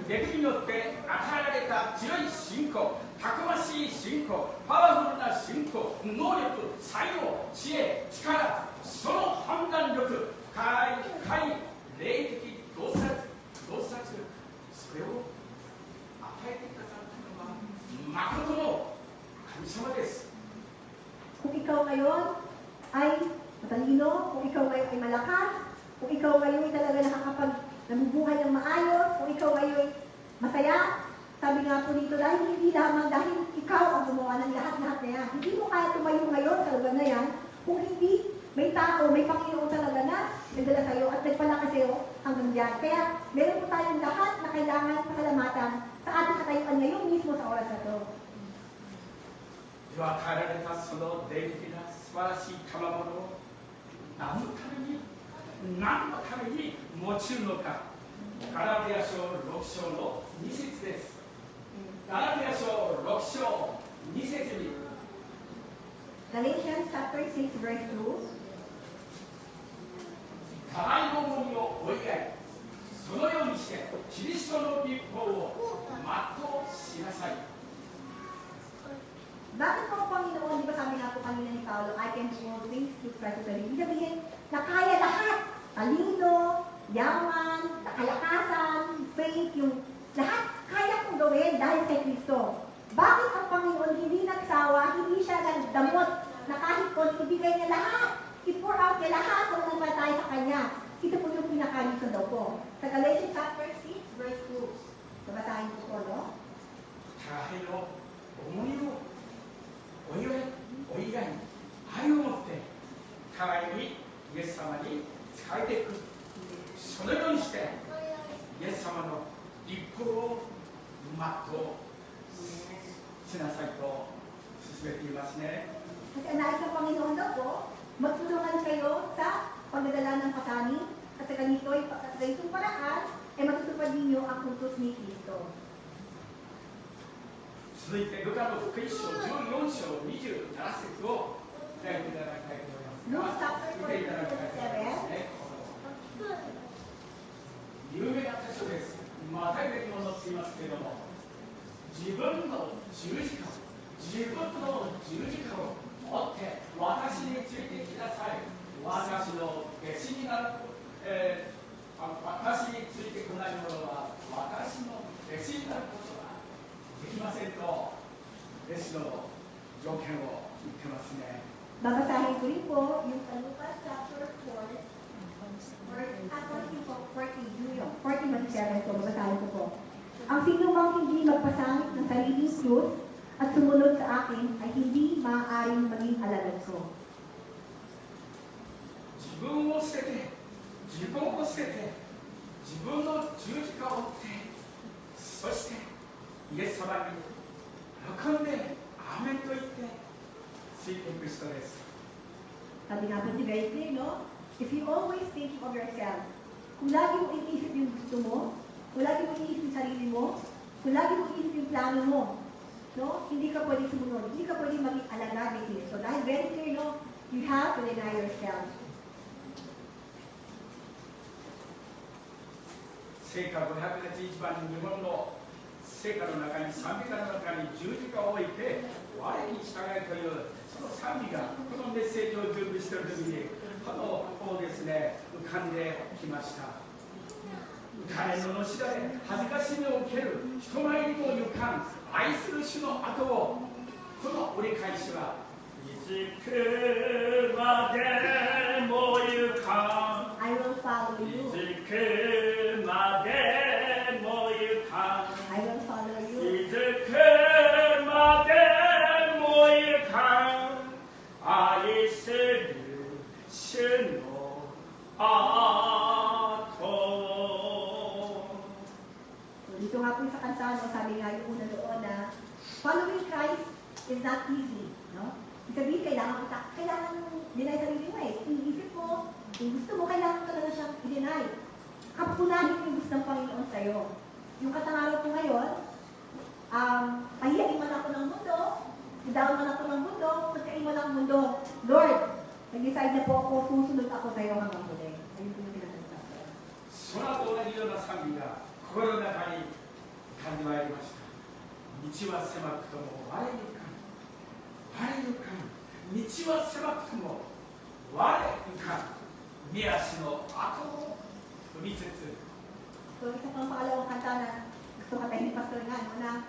恵みによって与えられた強い信仰、たくましい信仰、パワフルな信仰、能力、才能、知恵、力、その判断力、深い霊的洞察、それを与えてくださったのは誠の神様です。 Kung ikaw ngayon ay matalino, kung ikaw ngayon ay malakas, kung ikaw ngayon ay talaga nabubuhay ng maayos, kung ikaw ngayon masaya, sabi nga po dito, dahil hindi lamang dahil ikaw ang gumawa ng lahat-lahat na yan. Hindi mo kaya tumayo ngayon sa lugar na yan kung hindi may tao, may Panginoon talaga na nagdala sa'yo at nagpalaki sa'yo hanggang diyan. Kaya meron po tayong lahat na kailangan pasalamatan sa ating katayuan ngayon mismo sa oras na to. では与えられたその霊的な素晴らしい賜物を何のために用いるのか。ガラテヤ書6章の2節です。ガラテヤ書6章2節に Galatians chapter 6 verse 2. 互いの重みを追い合い、そのようにしてキリストの立法を全うしなさい。 Bakit po Panginoon, di ba sabi nga po kanina ni Paolo, I can do all things through Christ who strengthens me. Ibig sabihin, na kaya lahat. Talino, yaman, kalakasan, faith, yung lahat kaya kong gawin dahil kay Kristo. Bakit ang Panginoon hindi nagsawa, hindi siya nagdamot na kahit po ibigay niya lahat, i-pour out niya lahat kung nagpatay sa Kanya. Ito po yung pinaka-reason daw po. Sa Galatians chapter 6 verse 2. Babasahin ko po, no? 互いの重みを追い合い愛を持って互いにイエス様に仕えていく。そのようにしてイエス様の立法を全うしなさいと進めていますね。 Kasi ang nais ng Panginoon daw po, magtulungan kayo sa pagdadala ng pasani at sa ganitong paraan ay matutupad ninyo ang utos ni Kristo. 続いてルカの福音書14章27節を開いていただきたいと思います。 Luke chapter 見ていただきたいと思いますね。有名な箇所です。マタイ的にも載っていますけれども、自分の十字架を持って私についてきなさい。私の弟子になる、私についてこない者は私の弟子になることはできませんと、弟子の条件を言ってますね。 Babasahin ko rin po yung sa Lucas chapter 4, verse 14-27 po, babasahin ko po. Ang sino mang hindi magpasangit ng sariling krus at sumunod sa akin ay hindi maaaring maging alagad ko. 自分を捨てて、自分の十字架を追って、そしてイエス様に喜んでアーメンと言ってついていく人です。 Sabi nga po si very clear, no? If you always think of yourself, kung lagi mo iniisip yung gusto mo, kung lagi mo iniisip yung sarili mo, kung lagi mo iniisip yung plano mo, no? Hindi ka pwede sumunod, hindi ka pwede maging alagad ni Kristo. Dahil very clear, no? You have to deny yourself. 聖歌581番日本の聖歌の中に賛美歌の中に十字架を置いて我に従えというその賛美がこのメッセージを準備している時にこうですね浮かんできました。浮かれのしられ恥ずかしみを受ける人前にも行かん愛する主の後をこの折り返しはいつくまでも行かん I will follow い you. つくまでも行かん I will follow you. いつくまでも行かん愛する主の後 Dito nga po sa kansano, sabi nga yung una doon na following Christ is not easy. No? Ibig sabihin, kailangan deny sarili mo eh. Iniisip mo, kung gusto mo, kailangan talaga siyang i-deny. Kapunahin mo yung gusto ng Panginoon sa'yo. Yung katangalan ko ngayon, pahiyain man ako ng mundo, idaon man ako ng mundo, pagkain man ang mundo. Lord, nag-decide na po ako, susunod ako sa'yo hanggang huli. Ayun po yung pinagsasabi ko. 空と同じような賛美が心の中に感じまいりました。道は狭くとも我ゆかん道は狭くとも我ゆかん宮足の後を踏みつつ So, isa pang pangalawang kanta na gusto katahin ni Pastor nga, no, na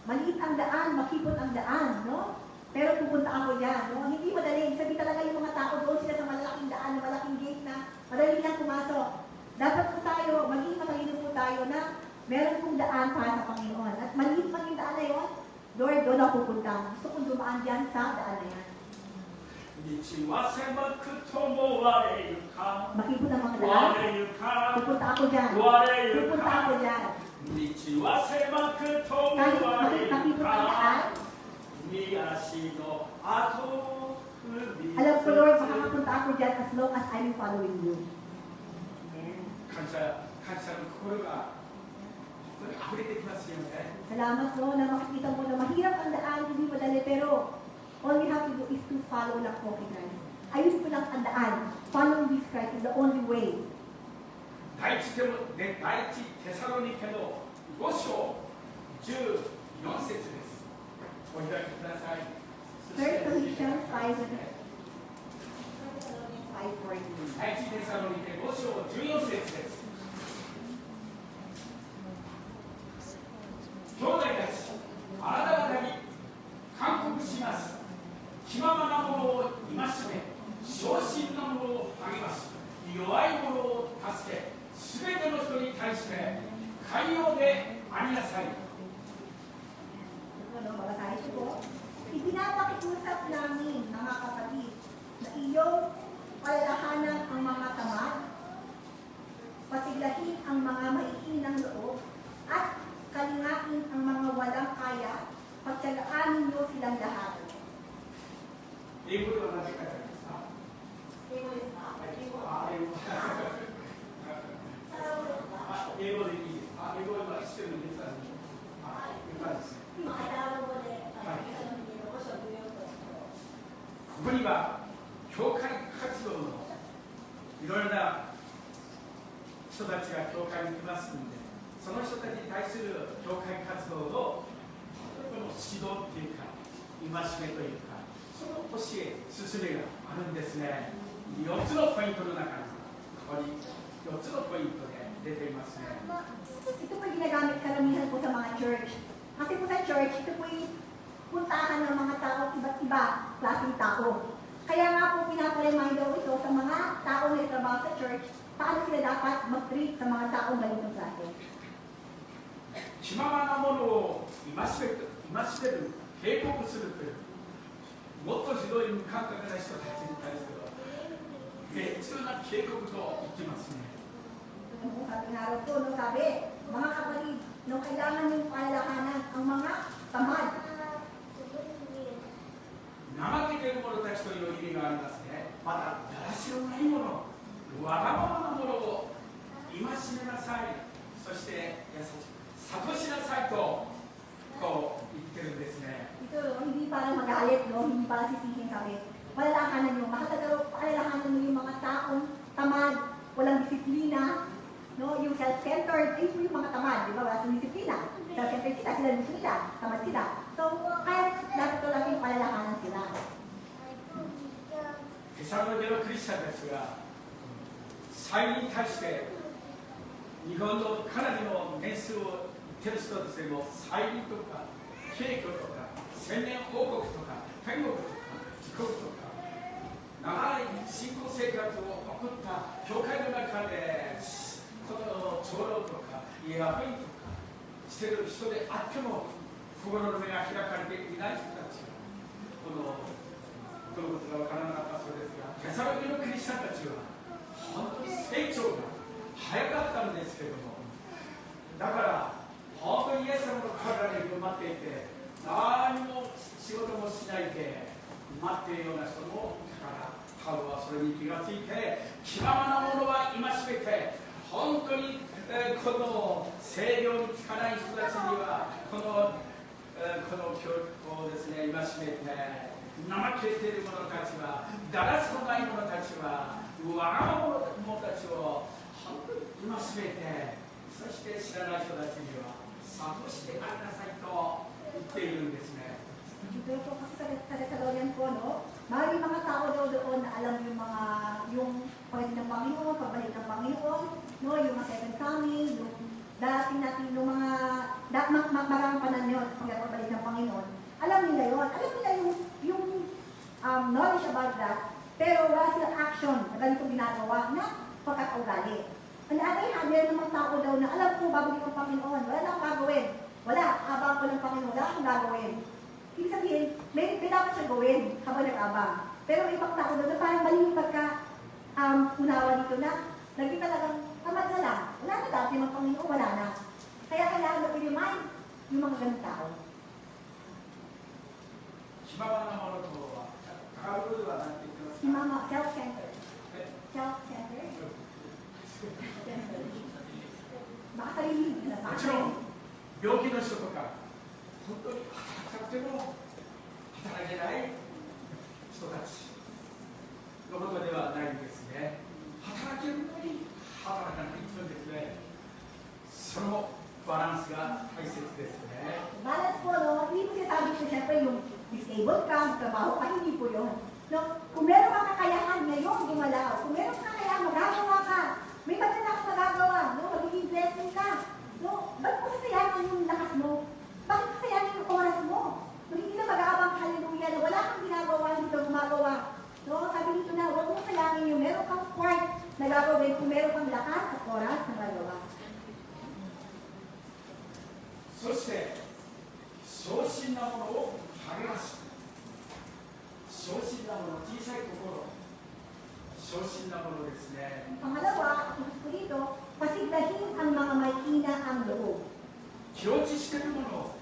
maliit ang daan, makipot ang daan, no? Pero pupunta ako dyan, no? Hindi madali. Sabi talaga yung mga tao doon sila sa malaking daan, na malaking gate na madali lang pumasok. Dapat po tayo, maging matalino po tayo na meron pong daan para sa Panginoon. At maliit man yung daan na yun, Lord, doon ako pupunta. Gusto kong dumaan dyan sa daan na yan. 道は狭くとも我ゆかん Makipot ang mga daan. ako dyan. Wari Pupunta ako dyan. Nichi wa semaku Kahit tomoare makikipot ang daan, Miyashi no ato alam ko, Lord, makakapunta ako dyan as long as I'm following you. Amen. 感謝の心が本当に溢れてきますよね。 Salamat, no, na makikita mo na mahirap ang daan, hindi madali, pero all we have to do is to follow lang po kay Christ. Ayun po lang ang daan. Following this Christ is the only way. 第一テサロニケの5章14節です。お開きください。 3 Corinthians 5:14. 第一テサロニケ5章14節です。兄弟たち、あなた方に勧告します。気ままな者を戒め、小心な者を励まし、弱い者を助け、すべての人に対して寛容でありなさい。 Ano, babasahin ko po. Ipinapakiusap namin, mga kapatid, na iyong palalahanan ang mga tamad, pasiglahin ang mga maiinang loob, at kalingain ang mga walang kaya, pagtyagaan niyo silang lahat. 英語では何て書いてありますか？英語ですか？英語でいいですか？英語は知ってるんですか？よかったですね。今、アダル語で、ここには教会活動のいろいろな人たちが教会に来ますので、その人たちに対する教会活動のこの指導っていうか、戒めというか、その教え、進めがあるんですね。4つのポイントの中に、ここに4つのポイントで出ていますね。 Ito po yung ginagamit karamihan po sa mga church. Kasi po sa church, ito po yung puntahan ng mga tao, iba't iba, klaseng tao. Kaya nga po pinaparemind daw ito sa mga tao na trabaho sa church, paano sila dapat mag-treat sa mga tao ganitong klase. 気ままなものを戒める、警告するという、もっとひどい無感覚な人たちに対する厳重な警告と言ってますね。 Kung sabi nga raw po, no, sabi, mga kapatid, no, kailangan yung palalahanan ang mga tamad. 怠けている者たちという意味がありますね。また、だらしのないもの、わがままなものを戒めなさい。そして優しく、諭しなさいとこう言ってるんですね。 Ito, hindi para magalit, no, hindi para sisihin, sabi, palalahanan nyo, palalahanan nyo yung mga taong tamad, walang disiplina, no, yung self-centered, yung mga tamad, di ba, wala silang disiplina. Self-centered sila, sila disiplina, tamad sila. So, kaya dapat ko lang yung palalahanan sila. テサロニケのクリスチャンたちが祭に対して日本のかなりの年数を言ってる人たちでも祭とか敬虚とか千年王国とか天国とか地獄とか長い信仰生活を送った教会の中でこの長老とかヤベイとかしてる人であっても心の目が開かれていない人たちがこのことが分からなかったそうですが、テサロニケのクリスチャンたちは本当に成長が早かったんですけれども、だから本当にイエス様の体に振る舞っていて何も仕事もしないで待っているような人もいたから、パウロはそれに気がついて気ままなものは戒めて、本当にこの制量につかない人たちにはこの教育をですね戒めて、怠けている者たちは、だらしのない者たちは、わがまま者たちを本当に戒めて、そして知らない人たちには諭してあげなさいと言っているんですね。 Ito po kasi sa Thessalonian po, no, maraming mga tao daw doon na alam yung pwede ng Panginoon, pabalik ng Panginoon, no, yung mga second coming, yung dating natin, yung mga maraming panahon pabalik ng Panginoon. Alam nila yun. Alam nila yung knowledge about that, pero wala silang action na ganito ginagawa na pagkakaugali. Ang atay hagyan ng mga tao daw na alam ko babalik ang Panginoon, wala na akong gagawin. Wala, abang ko ng Panginoon, wala akong gagawin. Ibig sabihin, may dapat siya gawin habang nag-abang. Pero may ibang tao daw na parang mali yung unawa dito na lagi talagang tamad na lang. Wala no, wala na. Kaya kailangan na i-remind yung mga ganun tao. 気ままなものとは、カウルは何て言ってます Si か？ Mama, self-centered. え Self-centered? Baka sarili na もちろん病気の人とか本当に働きたくても働けない人たちのことではないんですね。働けるのに働かないとですね、そのバランスが大切ですね。 Balance po, no? Hindi po sinasabi ko siyempre yung disabled ka, trabaho ka, hindi po yun. No? Kung meron kang kakayahan ngayon, gumalaw. Kung meron kang kakayahan, magagawa ka. May maganda kang magagawa, no? Magiging blessing ka. No? Ba't mo sasayangin yung lakas mo? Bakit sasayangin yung oras mo? No, hindi na mag-aabang hallelujah na wala kang ginagawa, hindi ka gumagawa. No? Sabi dito na, huwag mo sayangin yung meron kang part na gagawin kung meron kang lakas at oras na gagawa. そして小心なものを励まし、小心なもの、小さい心、小心なものですね。 Pangalawa, gusto ko dito, pasiglahin ang mga may hina ang loob. 気落ちしているものを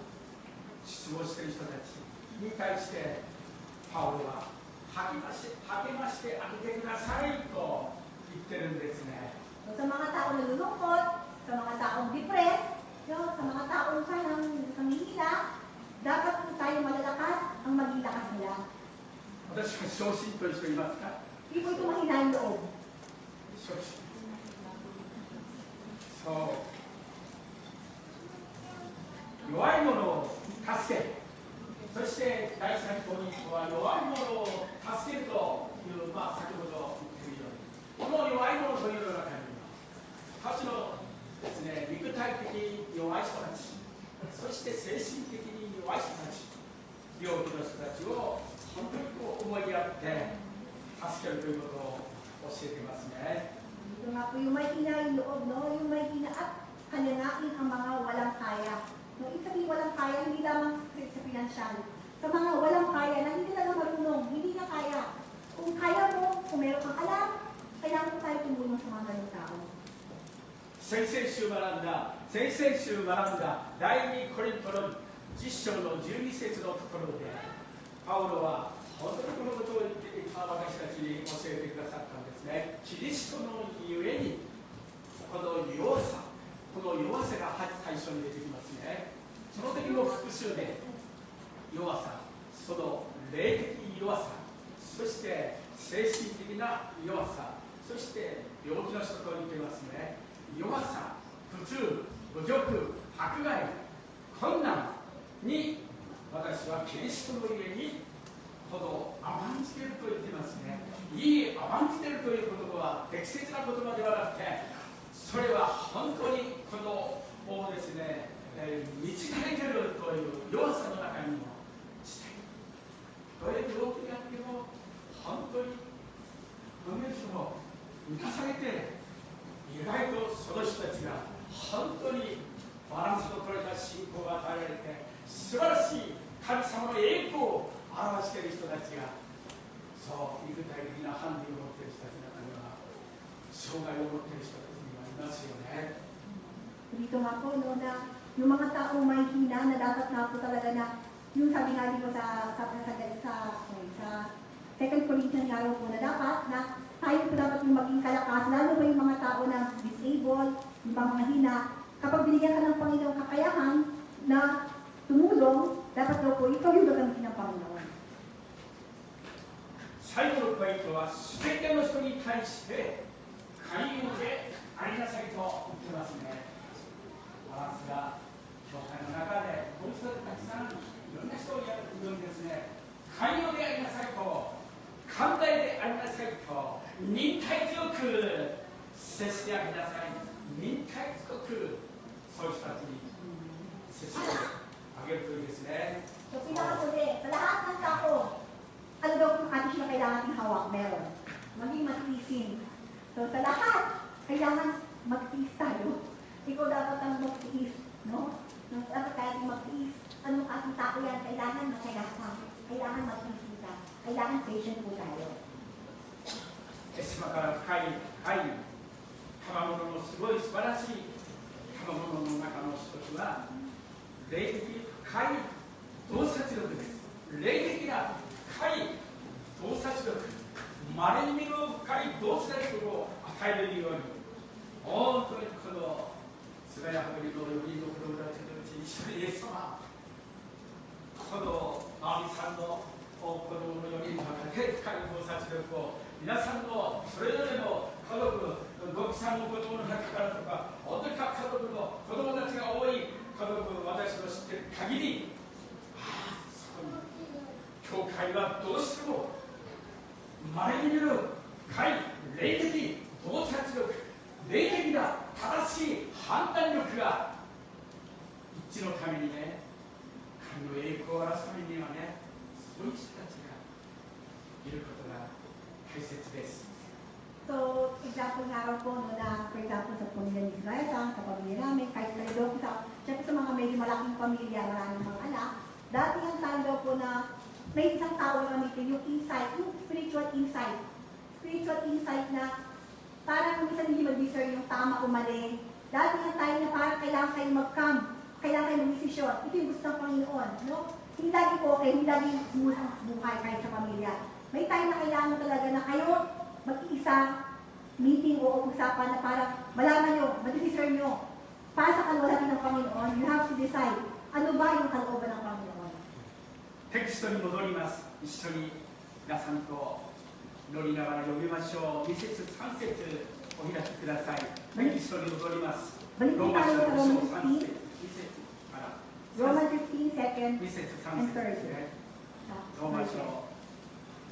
失望している人たちに対してパウロは励ましてあげてくださいと言ってるんですね。 So, sa mga taong nalulungkot, sa mga taong depressed, sa mga taong nanghihina, dapat po tayo malalakas ang maging lakas nila. 私は小心という人いますか？ Hindi po ito mahina yung loob. 小心。そう。弱い者を助ける。そして第三ポイントは弱い者を助けるという、先ほど言っているように、この弱い者という中には、他種のですね、肉体的に弱い人たち、そして精神的に弱い人たち、病気の人たちを本当に思いやって助けるということを教えていますね。 Dito nga po yung may hina yung loob, no? Yung may hina at kalinain ang mga walang kaya. No, ibig sabihin walang kaya, hindi lamang sa pinansyal. Sa mga walang kaya na hindi talaga marunong, hindi na kaya. Kung kaya mo, kung meron kang alam, kailangan mo tayo tumulong sa mga ganung tao. 先々週学んだ第2コリントの10章の12節のところでパウロは本当にこのことを私たちに教えてくださったんですね。キリストのゆえにこの弱さが最初に出てきますね。その時の復習で弱さ、その霊的弱さ、そして精神的な弱さ、そして病気の人と言っていますね。弱さ、不通、侮辱、迫害、困難に私はキリストの家にほど甘んじていると言っていますね。いい甘んじているという言葉は適切な言葉ではなくて、それは本当にこのもうですね、満ち足りているという弱さの中にもしている。どれ病気であっても本当にどの人も満たされて、意外とその人たちが本当にバランスの取れた信仰が与えられて素晴らしい神様の栄光を表している人たちが、そう肉体的なハンディを持っている人たちの中には障害を持っている人たちにはいますよね。 Dito nga po, no, na yung mga taong may hina na dapat nga po talaga na, yung sabi nga dito sa 2 Corinthians nga po na dapat na tayo po dapat yung maging kalakas, lalo ba yung mga tao na disabled, yung mga hina, kapag binigyan ka ng Panginoong kakayahan na tumulong, dapat daw po ikaw yung gagamitin ng Panginoon. 最後のポイントは全ての人に対して寛容でありなさいと言ってますね。バランスが教会の中でこういう人たくさんいろんな人をやるんですね。寛容でありなさいと、寛大でありなさいと、忍耐強く接してあげなさい。忍耐強くそういう人たちに接してあげるといいですね。 So, pinakasuli, sa lahat ng tao, ano daw kung atin na kailangan natin hawak? Meron. Maging magtiisin. So, sa lahat, kailangan magtiis tayo. Ikaw dapat ang magtiis, no? Dapat tayo magtiis. Anong ating tao yan? Kailangan matyaga. Kailangan magtiis ka. Kailangan patient po tayo. 島から深い賜物のすごい素晴らしい賜ものの中の一つは霊的深い洞察力です。霊的な深い洞察力、まれに見る深い洞察力を与えるように、本当にこの菅谷はりの4人の子供たちのうち一緒にイエス様、この直美さんの子供の4人の深い洞察力を皆さんのそれぞれの家族、ごきさんの子供の中からとか、本当に各家族の子供たちが多い家族、私の知っている限り、そこに教会はどうしてもまれに見る深い霊的洞察力、霊的な正しい判断力が一致のためにね、神の栄光を表すためにはね、そういう人たちがいることが大切です。So, example nga raw po no, na, for example, sa pamilya ni Israel, sa pamilya namin, kahit kayo syempre sa mga medyo malaking pamilya, maraming mga anak, dati ang time daw po na may isang tao na gamitin yung insight, yung spiritual insight na parang minsan hindi mag-discern yung tama o mali. Dati ang time na parang kailangan kayo mag-come, kailangan kayo mag-desisyon. Ito yung gusto ng Panginoon. No? Hindi lagi po okay, hindi lagi sumulang buhay kahit sa pamilya. May time na kailangan mo talaga na kayo mag-iisa meeting o usapan na parang malaman nyo, mag-discern nyo. Para sa kalwalhati ng Panginoon, you have to decide, ano ba yung kalooban ng Panginoon? テキストに戻ります。一緒に皆さんと祈りながら読みましょう。2節3節お開きください。テキストに戻ります。ロ Balik ー po マ書 tayo sa 5章 Romans 3 15, 節、2節から Romans 15, 2nd 2節3 and 節 3rd. ですね。ローマ書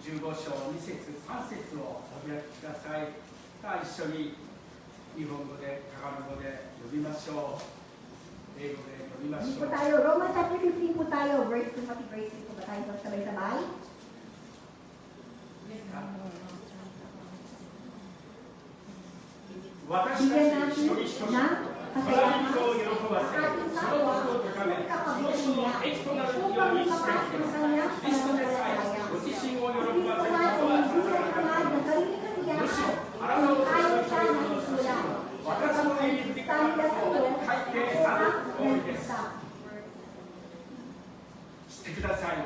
15章2節3節をお開きください。さあ一緒に日本語でタガロ語で読みましょう。英語で読みまし Hindi ょ po う。 tayo, Romans chapter 15 po tayo, verse 2 pati verse 3 po ba tayo sabay-sabay? Bigyan natin ng kasayaan ang ating tawa at kapabilan niya upang ipapasok ang kanyang pananampalataya. Kristo nga ay hindi na kamad ng sarili kasiyahan, ngunit ayaw siya na isulat. Kapag tayo sa iyo, ako ang nagkita. してください。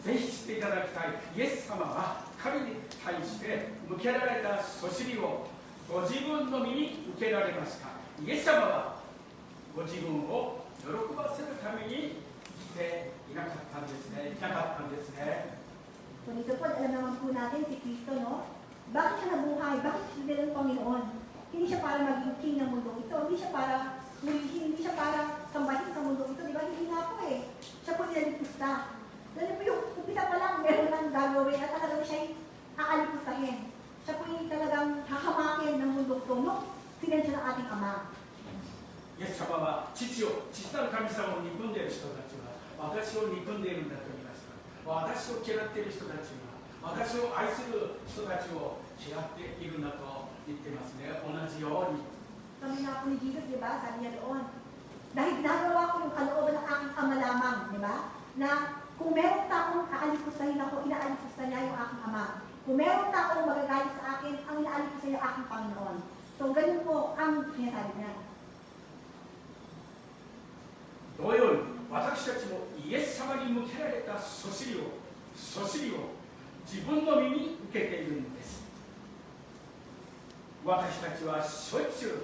ぜひしていただきたい。イエス様は神に対して向けられたそしりをご自分の身に受けられました。イエス様はご自分を喜ばせるために来ていなかったんですね。いなかったんですね。 So dito po, alam naman po natin si Kristo, no? Bakit siya nabuhay? Bakit siya din ng Panginoon? Hindi siya para maging king ng mundo ito. Hindi siya para sambahin sa mundo ito. Di ba? Hindi nga po eh. Siya po nilalipusta. Dahil po yung umpisa pa lang, meron ng gagawin at talagang siya'y akalipustahin. Siya po yung talagang hahamakin ng mundo ito. No? Sinan siya ng ating Ama. イエス様は父なる神様を憎んでいる人たちは私を憎んでいるんだと言いました。私を嫌っている人たちは私を愛する人たちを嫌っているんだと言ってますね。同じように。 Sabi nga po ni Jesus, di ba? Sabi niya doon, dahil ginagawa ko yung kalooban ng aking Ama lamang, di ba? Na kung merong taong aalipustahin ako, inaalipusta niya yung aking Ama. Kung merong taong magagalit sa akin, ang inaalipusta niya yung aking Panginoon. So, ganun po ang sinasabi niya. 同様に私たちもイエス様に向けられたそしりを自分の身に受けているんです。私たちはしょっちゅう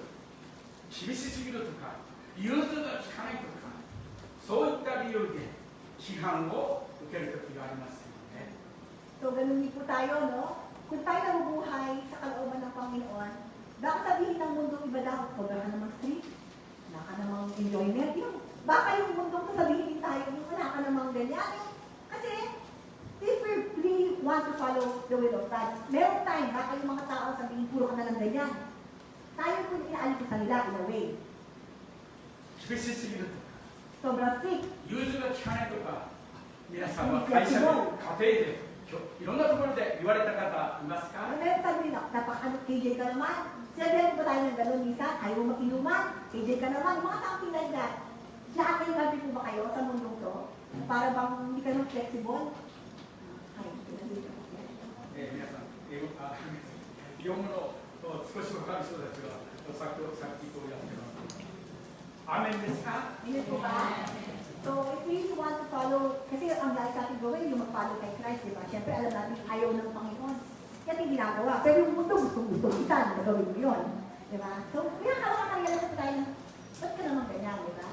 厳しすぎるとか融通が利かないとかそういった理由で批判を受ける時がありますよね。 So, ganun din po tayo, no? Kung tayo nabubuhay sa kalooban ng Panginoon, baka sabihin ng mundo iba daw, wala ka namang street, wala ka namang enjoyment, yun. Baka yung mundo ko sabihin din tayo, wala ka namang ganyan. Kasi, if we really want to follow the will of God, meron time, baka yung mga tao sabihin, puro ka na lang ganyan. Tayo po inaalipusan nila in a way. 厳しすぎるとか Sobrang strict. 融通が利かないとか皆さんは会社で家庭でいろんなところで言われた方いますか？ Meron sabi nila, KJ ka naman. Sinabihan po tayo ng gano'n, Lisa, ayaw mo mag-inuman, KJ ka naman, mga something like that. Lahat kayo gabi po ba kayo sa mundong to? Para bang hindi ka nang flexible? Ay, pinagdito ko siya. 皆さん日本語の少し分かる人たちはさっきこうやってます。Amenですか? Amen po ba? So, if we want to follow, kasi ang dahil sa ating gawin, yung mag-follow kay Christ, di ba? Siyempre, alam natin, ayaw ng Panginoon. Yan yung ginagawa. Pero yung mundo, gusto kita, nagawin mo yun. Di ba? So, kaya kawa kanila sa tayo, ba't ka naman ganyan, di ba?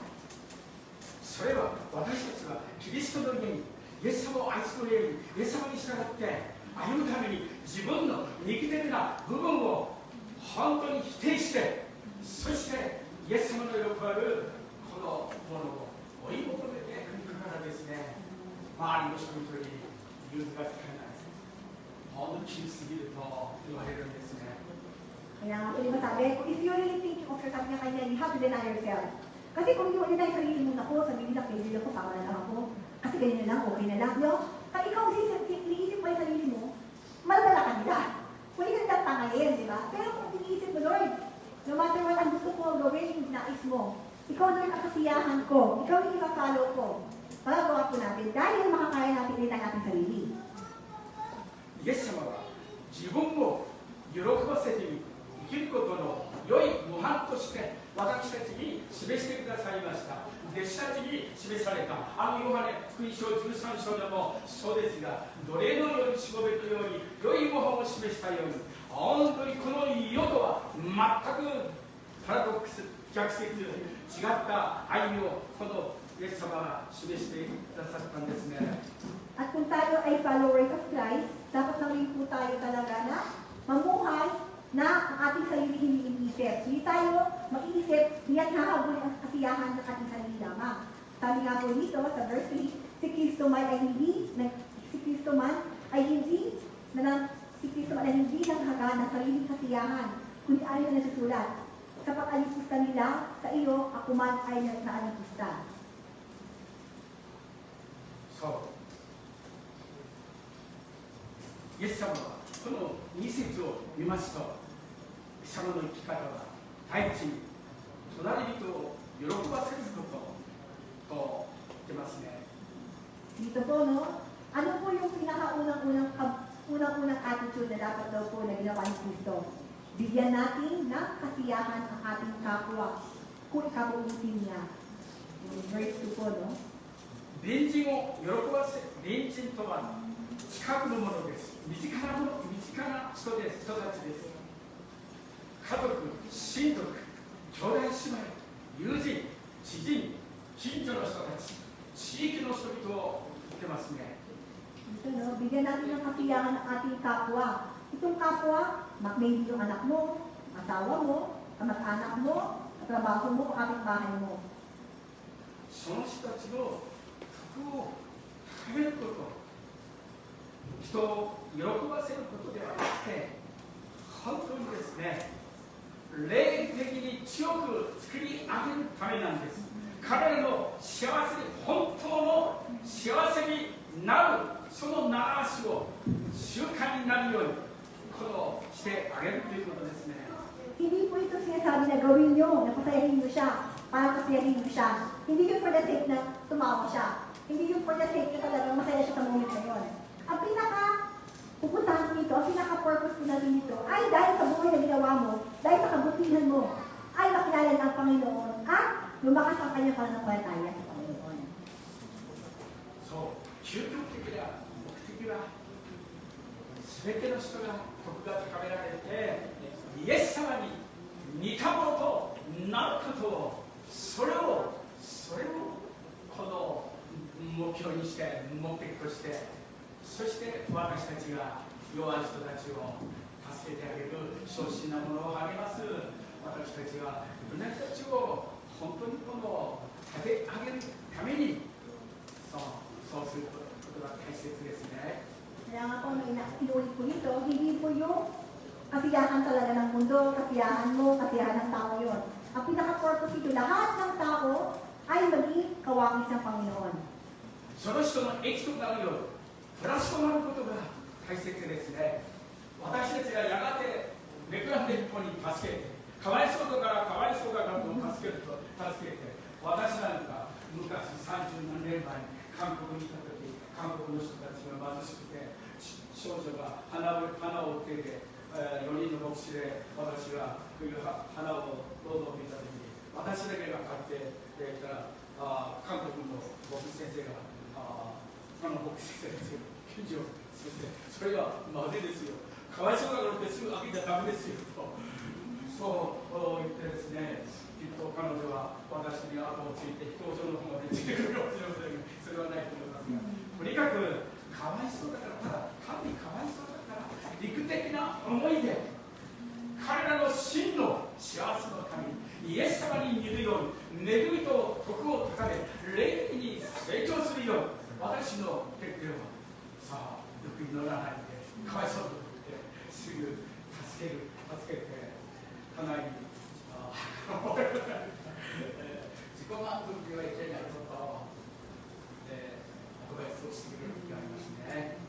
それは私たちはキリストの家にイエス様を愛するようにイエス様に従って歩むために自分の肉的な部分を本当に否定してそしてイエス様の喜ばれるこのものを追い求めていくからですね周りの人々に融通が利かない本当に厳しすぎると言われるんですね Kaya nga po, di ba sabi, if you're really thinking of yourself na kanya, you have to deny yourself. Kasi kung yung deny sarili mo na ko, sabihin na, pwede ako, tama na lang ako. Kasi ganyan na lang, okay na lang. No? Pag ikaw iniisip mo yung sarili mo, malala ka nila. Pwede ka nang tangayin, di ba? Pero kung iniisip mo, Lord, no matter what ang gusto ko gawin, yung nais mo, ikaw Lord ang kasiyahan ko, ikaw yung ipapollow ko. Magagawa po natin dahil makakaya natin din ang ating sarili. イエス様は自分を喜ばせて生きることの良い模範として私たちに示してくださいました弟子たちに示されたあのヨハネ福音書13章でもそうですが奴隷のようにしもべのように良い模範を示したように本当にこの世とは全くパラドックス逆説違った歩みをこのイエス様が示してくださったんですね At kung tayo ay followers of Christ, dapat na rin po tayo talaga na mamuhay na ang ating sarili hindi iniisip. Hindi tayo mag-iisip, hindi at hahabol ang kasiyahan ng ating sarili lamang. Sabi nga po dito sa verse 3, si Kristo man ay hindi nanghaga ng sariling kasiyahan, kundi ayon na nasusulat. Sa pag-alipusta nila, sa iyo, ako man ay naalipusta. So, イエス様はこの2節を見ますと、イエス様の生き方は第一に隣人を喜ばせることと言ってますね。 Dito po, no? Ano po yung unang-unang attitude na dapat daw po na ginawa ni Kristo? Bigyan natin ng kasiyahan ang ating kapwa kung ikabuusin niya. Yung verse 2 po, no? 隣人を喜ばせ、隣人とは近くのものです。身近なもの、身近な人です。人たちです。家族、親族、兄弟姉妹、友人、知人、近所の人たち、地域の人々を言ってますね。 Dito, no? Bigyan natin ng kasiyahan ang ating kapwa. Itong kapwa, maybe yung anak mo, asawa mo, kamag-anak mo, trabaho mo, kapitbahay mo. その人たちの福を高めること、人を喜ばせることではなくて、本当にですね、霊的に強く作り上げるためなんです。彼らの幸せに、本当の幸せになる、その習わしを習慣になるように、してあげるということですね。 Hindi po ito sinasabi na gawin nyo, na pasayahin mo siya, para pasayahin mo siya. Hindi yun for the sake na tumawa siya. Hindi yun for the sake na talagang masaya siya sa moment na yun. Ang pupuntahan ko nito, ang pinaka-purpose ko natin nito, ay dahil sa buhay na ginawa mo, dahil sa kabutihan mo, ay makilala ng Panginoon at lumakas ang kanyang pananampalataya sa Panginoon. そう、究極的な目的は、すべての人が徳が高められて、イエス様に似たものとなることを、それをこの目標にして、目的として、そして私たちが弱い人たちを助けてあげる、小心なものを励ます、私たちがいろんな人たちを本当に立て上げるために、そうすることが大切ですね。 Kaya nga po, inulit ko nito, hindi po yung kasiyahan talaga ng mundo, kasiyahan mo, kasiyahan ng tao yun. Ang pinaka-purpose ito, lahat ng tao ay maging kawangis ng Panginoon. その人の益となるように、プラスとなることが大切ですね。私たちがやがてめくらんで一歩に助けて、かわいそうだからかわいそうだからと助けて、私なんか昔30何年前に韓国にいたとき、韓国の人たちが貧しくて、少女が花を売っていて、4人の牧師で私が花をどうぞ見たときに、私だけが勝って言ったら、韓国の牧師先生が、牧師先生が返事を先生、それはまずいですよ。かわいそうだからってすぐ開けちゃダメですよと。そう言ってですね、きっと彼女は私に後をついて飛行場の方までついてくるかもしれませんが、それはないと思いますが、とにかくかわいそうだから、ただ神かわいそうだから、陸的な思いで彼らの真の幸せのためにイエス様に似るように恵みと徳を高め、霊的に成長するように、私の決定はさあよく祈らないで、かわいそうと言ってすぐ助けてかなり自己満足ではいけないことをアドバイスをしてくれる時がありますね。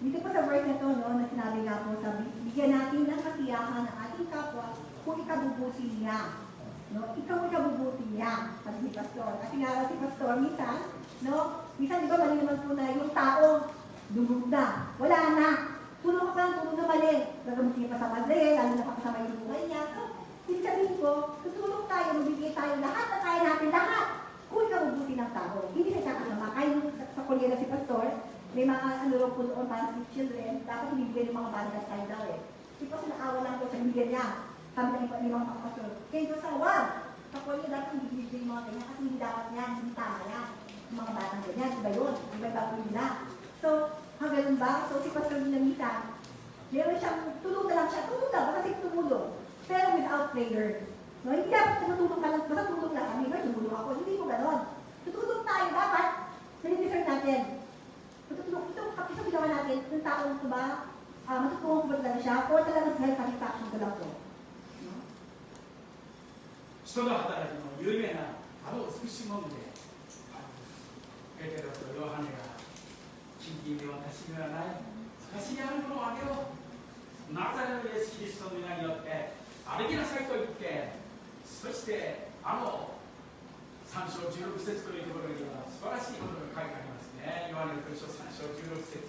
Dito po sa verse na to, no, na sinabi nga po, sabi, bigyan natin ng kasiyahan ng ating kapwa kung ikabubuti niya. No? Ikaw ikabubuti niya, sabi ni Pastor. Kasi nga si Pastor, minsan, no, minsan di ba mali naman po na yung tao, dumug na, wala na, tulong ka pa ng tulong na mali, gagamutin pa sa madre, lalo na pakasama yung buhay niya. So, ibig sabihin ko, tutulong tayo, mabibigay tayo lahat na kaya natin, lahat, kung ikabubuti ng tao. Hindi na kakasama. Kaya sa kuliera si Pastor, may mga ano po doon para sa children, dapat ibibigay ng mga bata tayo daw eh. Kasi po nakawa lang po sa bigyan niya. Sabi ng mga pakasor. Kaya doon sa wag, sa kuliera dapat ibibigay yung mga ganyan kasi hindi dapat yan, hindi tama yan. Yung mga batang ganyan, iba yun, iba yung bago nila. So, hanggang ba? So, si Pastor Dinamita, meron siyang, tulong na lang siya, tulong na, basta tumulong. Pero without prayer. No, hindi dapat tutulong ka lang, basta tulong lang kami, tumulong ako, hindi mo ganon. Tutulong tayo dapat, nalideserve natin. Ito ginawa natin, yung taong ito ba, matutulong ko ba talaga siya, o talagang self-satisfaction ko lang po. 人の働きの有名な美しいもので、ペテロとヨハネが金品で私にはない、私にあるものをあげよう、ナザレのイエス・キリストの皆によって歩きなさいと言って、そして3章16節というところには素晴らしいことが書いてありますね。ヨハネの福音書3章16節、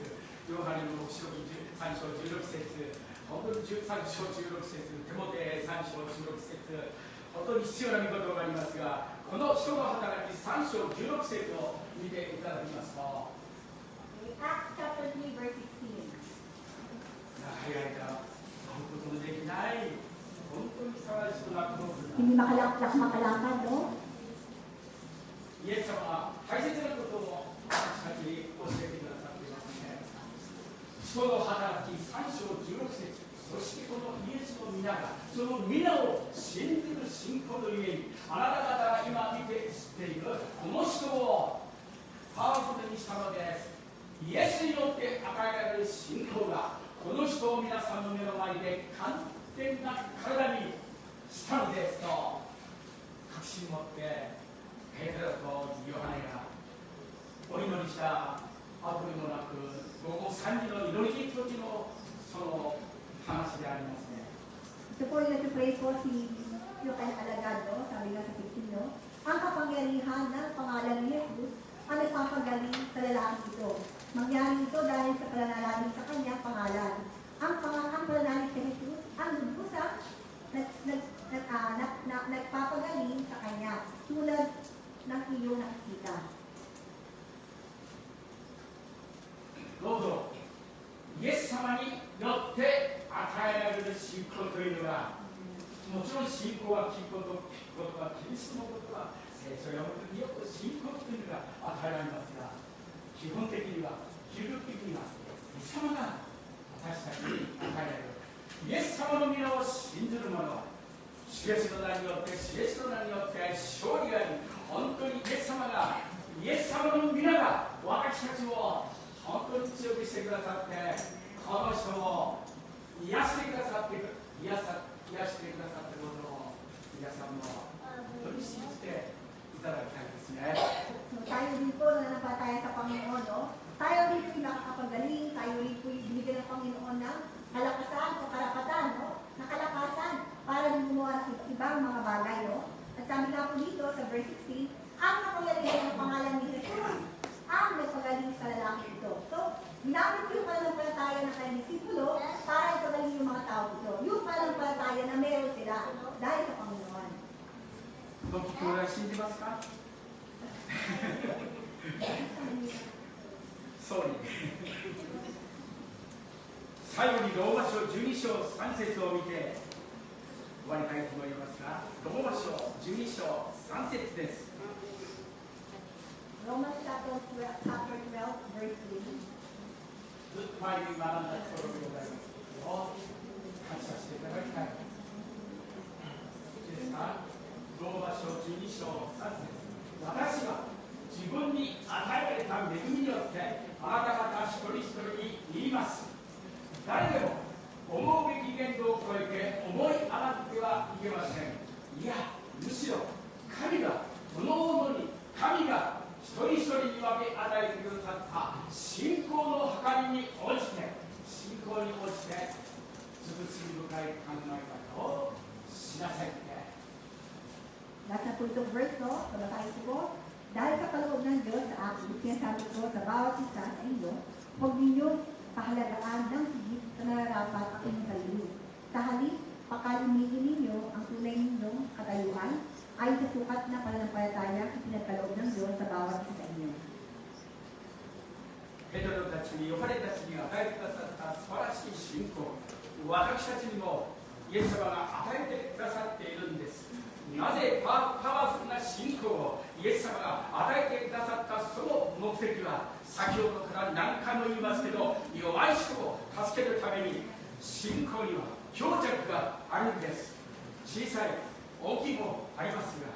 ヨハネの黙示録3章16節、本当に13章16節、テモテ3章16節、本当に必要な御言葉がありますが、この人の働き3章16節を見ていただきますと、Acts chapter 3 verse 16. 海外が会うことのできない、本当に素晴らしくなことを Hindi makalakad, no? イエス様は大切なことを私たちに教えてくださっていますね。人の働き3章16節、そしてこのイエスの皆がその皆を信じる信仰のゆえに、あなた方が今見て知っているこの人をパワフルにしたのです。イエスによって与えられる信仰がこの人を皆さんの目の前で完全な体にしたのですと確信を持ってペテロとヨハネがお祈りした後にもなく午後3時の祈りに行く時のその話でありますね。Ito po yung nag-pray po si yung kanyang alagad, no? Sabi nga sa 15, no? Ang kapangyarihan ng pangalan ni Jesus ang nagpapagaling sa lalaki ito. Mangyari ito dahil sa pananalangin sa kanyang pangalan. Ang pananalangin ni Jesus ang lubusang nagpapagaling sa kanya tulad ng iyong nakikita. どうぞイエス様によって与えられる信仰というのが、もちろん信仰は聞くことはキリストのことは聖書を読むによって信仰というのが与えられますが、基本的には究極的にはイエス様が私たちに与えられる。イエス様の皆を信じる者は主イエスの名によって主イエスの名によって勝利があり、本当にイエス様の皆が私たちを本当に強くしてくださって、この人を癒してくださって癒してくださっていることを皆さんも本当に信じていただきたいですね。So, tayo din po na napataya sa Panginoon, no? Tayo din po yung nakakapagaling, tayo din po yung binigyan ng Panginoon ng kalakasan o karapatan, no? Nakalakasan para din gumawa ng ibang mga bagay, no? At sabi nga po dito sa verse 16, ang napangyarihan ng pangalan ni Jesus ang nagpagaling sa lalaki ito. So, ginamit ko yung pananampalataya ng kanyang disipulo para ipagaling yung mga tao ito. Yung pananampalataya na meron sila dahil sa Panginoon. 僕兄弟信じますか？そうに最後にローマ書12章3節を見て終わりたいと思いますが、ローマ書12章3節です。 Romans chapter 12, verse 3. ずっと前に学んだところでございます。感謝していただきたい。いいですか？ローマ書12章3節。私は自分に与えられた恵みによってあなた方一人一人に言います。誰でも思うべき限度を超えて思い上がってはいけません。いや、むしろ神がこの者に神が一人一人に分け与えてくださった信仰の計りに応じて信仰に応じてつぶつぶ深い考え方をしなさいって。 Nasa po itong verse ko, sabatain ko, dahil sa kaloob ng Diyos sa akin, sinasabi ko sa bawat isa sa inyo, huwag ninyong pahalagaan ng higit sa nararapat ang inyong sarili. Sa halip, pakalimitin ninyo ang tunay ninyong katayuan ay sa sukat na pananampalataya at pinagkaloob ng Diyos sa bawat isa sa inyo. ペドロたちに、ヨハネたちに与えてくださった素晴らしい信仰、私たちにもイエス様が与えてくださっているんです。なぜパワフルな信仰をイエス様が与えてくださったその目的は、先ほどから何回も言いますけど、弱い人を助けるために信仰には強弱があるんです。小さい大きいもありますが、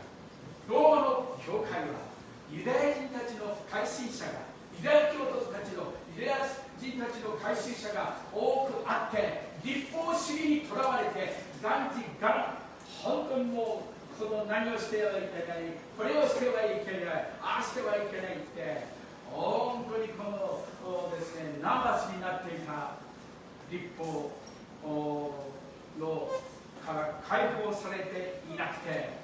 ローマの教会はユダヤ人たちの改心者が、ユダヤ教徒たちのユダヤ人たちの改心者が多くあって、立法主義にとらわれてがんじがん、本当にもうこの何をしてはいけない、これをしてはいけない、ああしてはいけないって、本当にこのですね、ナーバスになっていた立法のから解放されていなくて、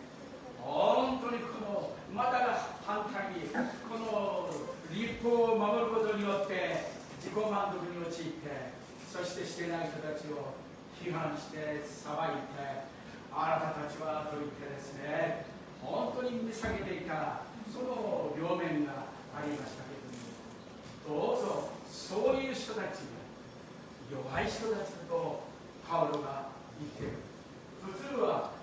本当にこのまた反対にこの立法を守ることによって自己満足に陥って、そしてしてない人たちを批判して裁いて、あなたたちはと言ってですね、本当に見下げていたその両面がありましたけれども、どうぞそういう人たちが、弱い人たちとパウロが言っている。普通は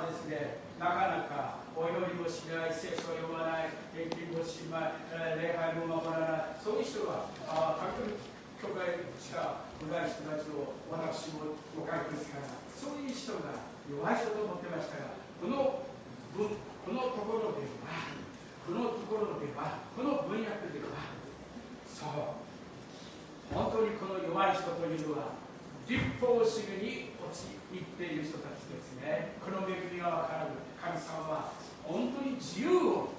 ですね、なかなかお祈りもしない、聖書を読まない、献金もしない、礼拝も守らない、そういう人はカトリック教会しかない人たちを私も誤解ですから、そういう人が弱い人と思ってましたが、このところでは、この文脈では、そう、本当にこの弱い人というのは立法主義に陥っている人たちですね。この恵みが分からる神様は本当に自由を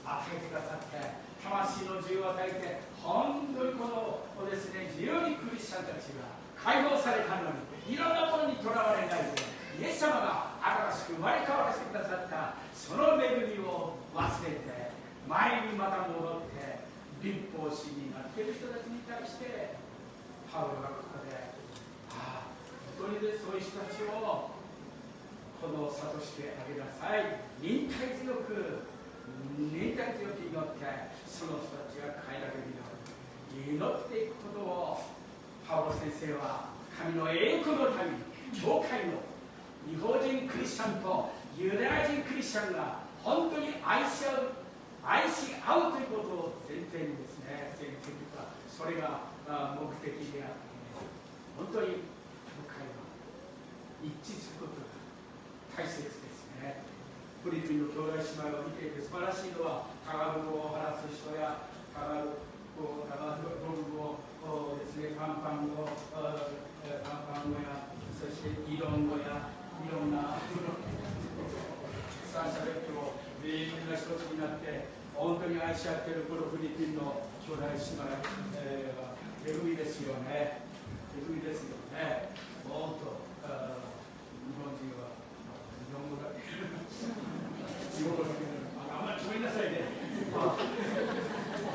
与えてくださって、魂の自由を与えて、本当にこのですね、自由にクリスチャンたちが解放されたのに、いろんなものにとらわれないで、イエス様が新しく生まれ変わらせてくださったその恵みを忘れて、前にまた戻って立法主義になっている人たちに対して、パウロがここで、本当にそういう人たちをこの諭してあげなさい。忍耐強く祈って、その人たちが変えられるように祈っていくことを、パウロ先生は神の栄光のために、教会の日本人クリスチャンとユダヤ人クリスチャンが本当に愛し合うということを前提にですね、それが目的であって、本当に教会は一致することが大切ですね。フィリピンの兄弟姉妹を見ていて素晴らしいのは、タガログを話す人やタガログをですね、パンパン語や、そしてイロン語やいろんな三者列挙をみんな一つになって本当に愛し合っているこのフィリピンの兄弟姉妹は恵みですよね。恵みですよね。もっと日本人は日本語だけ日本語だけあんまりごめんなさいね。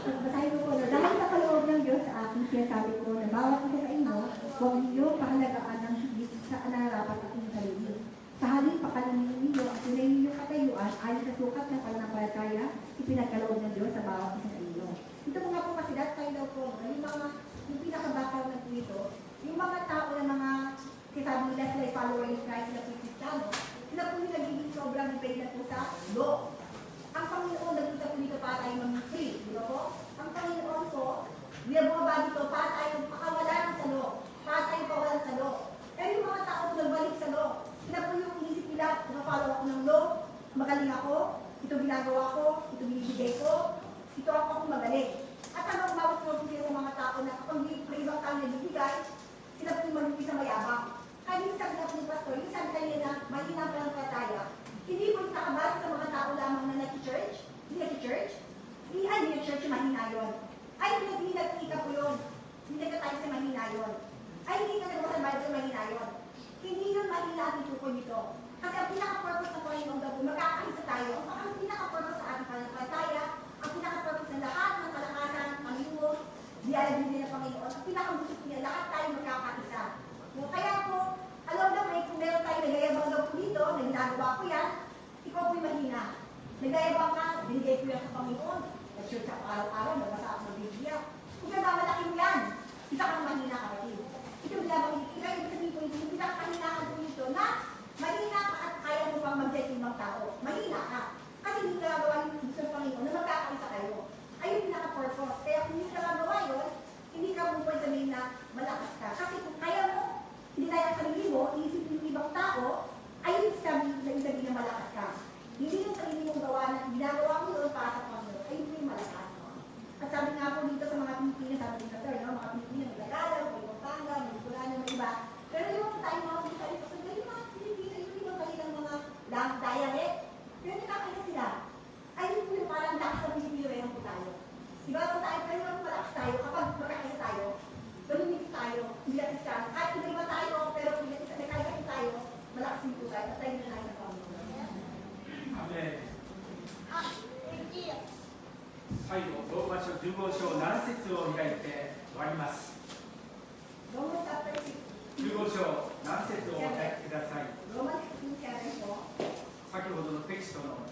Basahin ko po na dahil sa kaloob ng Diyos sa akin, sinasabi ko na bawat isa sa inyo, huwag niyo pahalagaan ng higit sa nararapat at inyong sarili. Sa halip, pakalangin ninyo ang tunay ninyong katayuan ayon sa sukat ng pananampalataya, ipinagkaloob ng Diyos sa bawat isa sa inyo. Ito po nga po kasi that kind of po, yung pinaka-background ng po ito, yung mga tao na mga kasabi nila sila ay follower ni Christ na po Kristiyano, sila po yung nagiging sobrang dependent po sa law. Ang Panginoon nagpunta po dito para tayo mag-free, di ba po? Ang Panginoon po, bumaba dito para tayo pakawalan sa law, para tayo pakawalan sa law. Pero yung mga tao po nagbalik sa law, sila po yung inisip nila, na-follow ako ng law, magaling ako, ito ginagawa ko, ito binibigay ko, ito ako magaling. At ano, umawit ko po sila ng mga tao na kapag may ibang tao na bibigay, sila po yung malupi sa mayabang. Kaya yung sabi na po ng pastor, yung sabi kanina na mahina pa ng pataya, hindi po nakabasa sa mga tao lamang na nag-church, hindi nag-church, hindi nag-church yung mahina yun. Ay, hindi nag-ika po yun. Hindi nagkatayo sa mahina yun. Ay, hindi ka nagawa sa Bible sa mahina yun. Hindi yun mahina ang ituko nito. Kasi ang pinaka-purpose ng Panginoon daw po, magkakaisa tayo. Ang pinaka-purpose sa ating pananampalataya, ang pinaka-purpose ng lahat ng kalakasan, Panginoon, dialagin din ng Panginoon. Ang pinaka-gusto po niya, lahat tayo magkakaisa. Kaya po, alam na may kung meron tayo nagayabang daw po dito, na ginagawa ko yan, ikaw po'y mahina. Nagayabang ka, binigay ko yan sa Panginoon. Nag-shoot sa araw-araw, nabasa ako ng Biblia. Kung nagmamalaki mo yan, isa kang mahina kapatid. Ito lamang ikilay, ibig sabihin po, yung pinaka-kahinaan po dito na mahina ka at kaya mo pang mag-get ibang tao. Mahina ka. Kasi hindi ka nagawa yung gusto ng Panginoon na magkakaisa kayo. Ayun yung pinaka-purpose. Kaya kung hindi ka nagawa yun, hindi ka mo pwede sabihin na malakas ka. Kasi kung kaya mo, hindi kaya ang sarili mo, iisip yung ibang tao, ayun sabihin na malakas ka. Hindi yung sarili mong gawa na ginagawa mo yun para sa Panginoon. Ayun yung malakas. At sabi nga po dito sa mga Pilipinas, sabi din sa sir, no? Mga Pilipinas, nagagalaw, may Pampanga, may Bulano, may iba. Pero yung tayo mga Pilipinas, kasi yung mga Pilipinas, yung iba kanilang mga dialect. Pero nakakaya sila. Ayun po yung parang lakas sa Pilipino po tayo. Diba kung tayo, pero yung malakas tayo, kapag magkakaisa tayo, lumimit tayo, bilang isa. Kahit iba tayo, pero bilang isa, nagkakaisa tayo, malakas din po tayo, at tayo na tayo sa Panginoon. Amen. 最後、ローマ書15章7節を開いて終わります。Romans chapter 15章7節をお開きください。 Romans 16 po. 先ほどのテキストの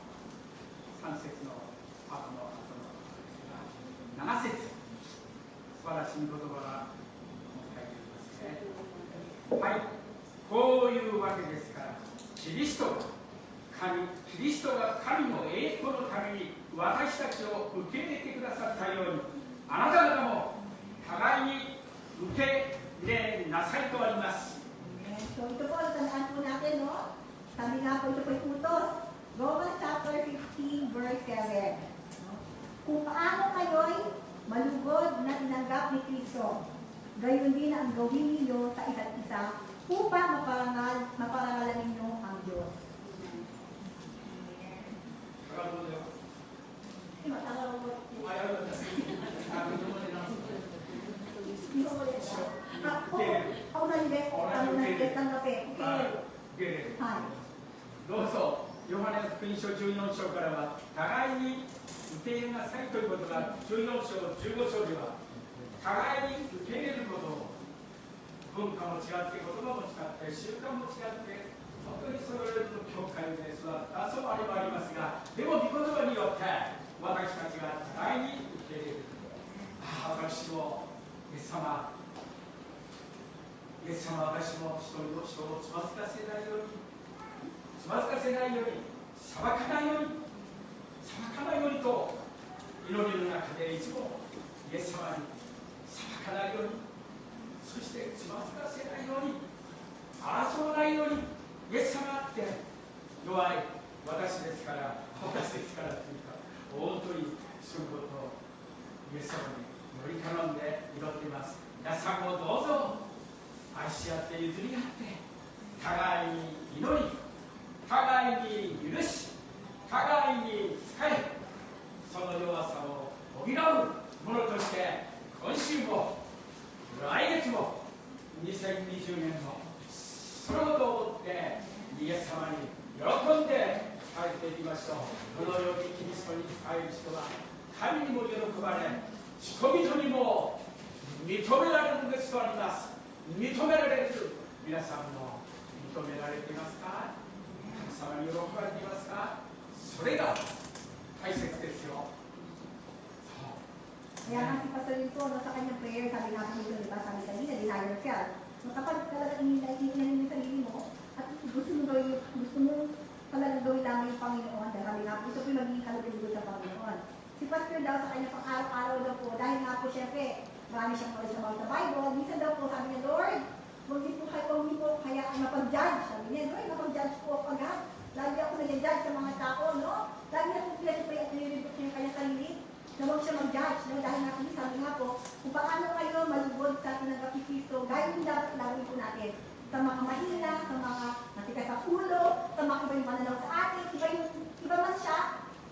3節のパートの後の7節、素晴らしい言葉が書いていますね。はい、こういうわけですから、キリストが神の栄光のために私たちを受け入れてくださったように、あなた方も互いに受け入れなさいとあります。 So ito po, tandaan po natin, no? Sabi nga po, ito po'y utos. Romans chapter 15, verse 7. Kung paano kayo'y malugod na tinanggap ni Kristo, gayon din ang gawin ninyo sa isa't isa upang maparangalan ninyo ang Diyos.どうぞ、ヨハネ福音書14章からは互いに受け入れなさいということが、14章、15章では互いに受け入れることを、文化も違って、言葉も違って、習慣も違って、本当にそれぞれの教会で育ったそうありもありますが、でも御言葉によって私たちが互いに受け入れる。私もイエス様、私も一人の人をつまずかせないように、裁かないようにと祈りの中でいつもイエス様に裁かないように、そしてつまずかせないように、争わないように、イエス様って弱い私ですからというか、本当にそういうことをイエス様により頼んで祈っています。皆さんもどうぞ愛し合って譲り合って互いに祈り、互いに許し、互いに仕え、その弱さを補うものとして今週も来月も2020年もそのことを思ってイエス様に喜んで仕えていきましょう。このようにキリストに仕える人は神にも喜ばれ、人々にも認められるのですとあります。認められる。皆さんも認められていますか？神様に喜ばれていますか？そそれが大切ですよ。 Kaya nga si Pastor Lin po, sa kanyang prayer, sabi nga po nito, diba, sabi kanina, deny yourself. No, kapag talaga iniinay yung sarili mo, at gusto mo talaga gawin namin yung Panginoon, dahil sabi nga po, ito po yung magiging kalugod sa Panginoon. Si Pastor daw sa kanya pang araw-araw daw po, dahil nga po syempre, marami siyang knowledge about the Bible, minsan daw po sabi niya, Lord, huwag niyo po kaya mapag-judge. Sabi niya, Lord, mapag-judge po agad. Lagi ako nag-judge sa mga tao, no? Lagi na po pinag-pray at nililibot niya yung kanyang sarili. Na huwag siya mag-judge, no? Dahil nga po, sabi nga po, kung paano kayo malugod sa tinanggap ni Kristo, gaya yung dapat lagawin po natin sa mga mahina, sa mga natikas sa ulo, sa mga iba yung pananaw sa atin, iba man siya,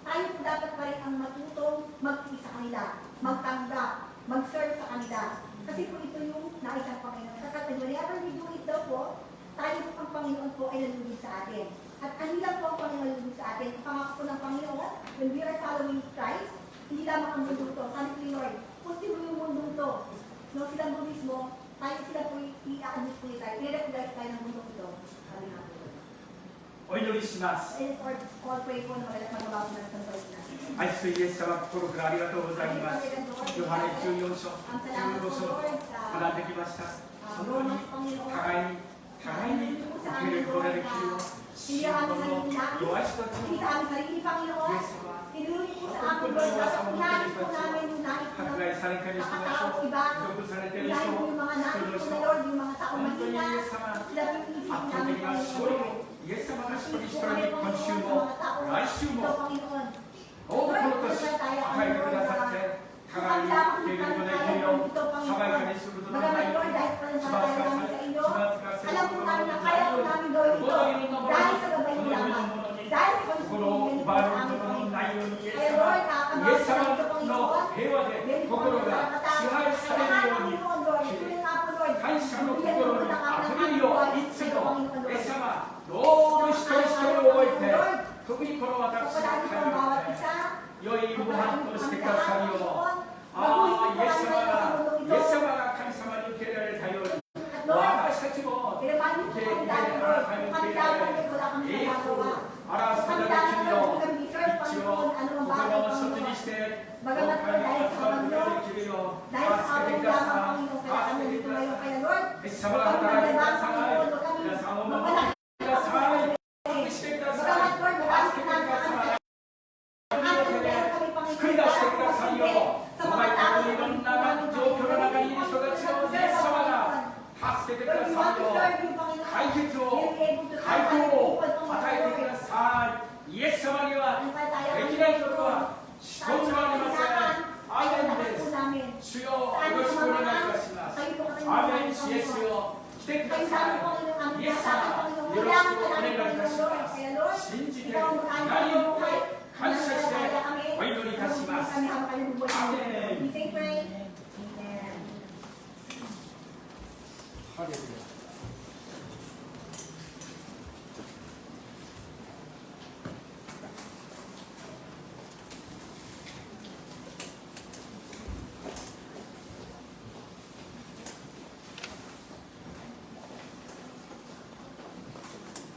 tayo po dapat pa rin ang matutong mag-isa sa kanila, magtanggap, mag-serve sa kanila. Kasi po ito yung nais ng Panginoon. At whenever we do it daw po, tayo po ang Panginoon po ay nalulugod sa atin. At ano lang po ang Panginoon nalulugod sa atin? Ang pangako po ng Panginoon, when we are following Christ, hindi lamang ang mundo ito. Sabi ko, Lord, pusin mo yung mundo ito. No, silang po mismo, tayo sila po i-a-admit po tayo. I-recognize tayo ng mundo ito. Sabi nga po. お祈りします。 And it's all pray po na magabaw na sa Lord natin. 愛するイエス様、心からありがとうございます。ヨハネ14章、15章、学んできました。本当に互いに受けることができるよう、信仰の弱い人たちを、イエス様、 Tinulungan po sa amin, Lord, at unahin po namin yung nais po ng 迫害されている人たち nakatao を、 iba. 毒されている人 Unahin po を、 yung mga そ nais の po 人 na Lord, yung mga taong 本当にイ mahina. エス様、 Sila po yung isip 圧倒 namin, 的な勝利 Panginoon. をイエス様が一人一 Po 人 kayo, に今 Panginoon, 週 sa も mga taong 来週 ito, も Panginoon. 多くの年与えてくださって互いに受け入れることができるよう爽やかにすることのないようにしばつかせ Alam po namin na kaya po namin gawin ito dahil sa gabay niyo lamang. Dahil sa 心を konstruction 奪われるこ niyo とのないようにイエス Kaya 様 Lord, イエス様の平和で心が支配されるように感謝の心にあふれるよういつもイエス様どう一人一人を覚えて特にこの私の会によって良い模範としてくださるようイエス様が神様に受け入れられたように私たちも受け入れられたに受け入れられ栄光表すことができるよう一応心を一つにして教会に集まることができるよう助けてください助けてくださいイエス様が働いてください皆さんを守ってください助してください助けてください繰り出してくださいよお前このいろんな状況の中にいる人たちをイエス様が助けてくださいよ解決を解放を与えてくださいイエス様にはできないことは一つもありませんアーメンです主よよろしくお願いいたしますアーメンイエスよ来てくださいイエス様よろしくお願いいたします信じて何を感謝してお祈りいたしますアーメンハレルヤ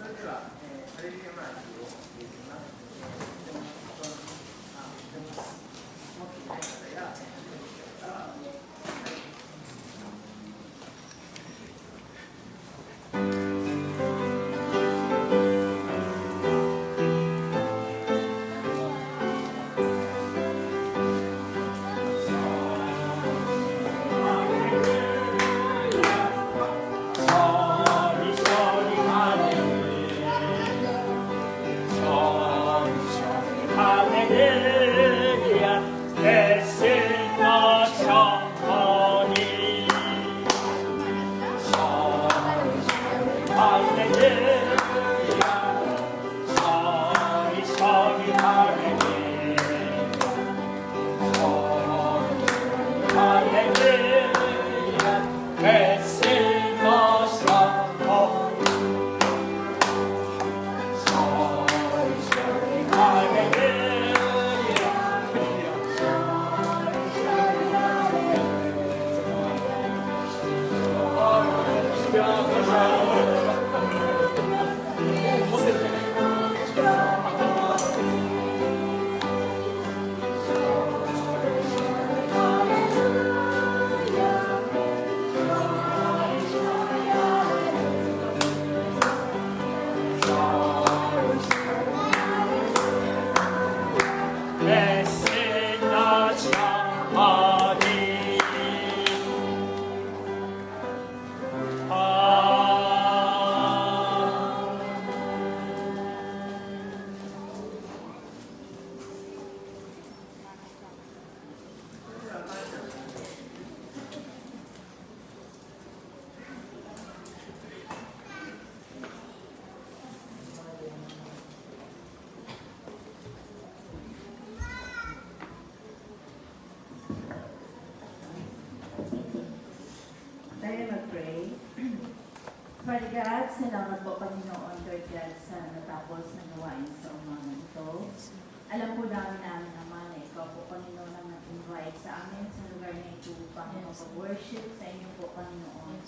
それでは、Father God, salamat po Panginoon, Lord God, sa natapos na gawain sa umaga ito. Alam po namin naman na ikaw po Panginoon ang nag-invite sa amin sa lugar na ito upang mag-worship sa inyo po Panginoon.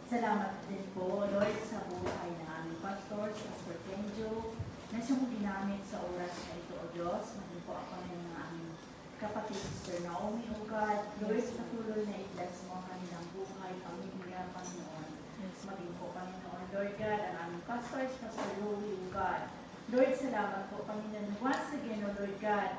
Salamat din po, Lord, sa buhay ng aming pastor, sa Pastor Kenjo, na siyang ginamit sa oras na ito, O Diyos. Maging po ako ng aming kapatid, Sister Naomi, O God. Lord, sa tuloy na i-bless mo ang kanilang buhay, pamilya, Panginoon. Maging po, Panginoon, Lord God, ang aming pastors, Pastor Louie, O God. Lord, salamat po, Panginoon. Once again, O Lord God,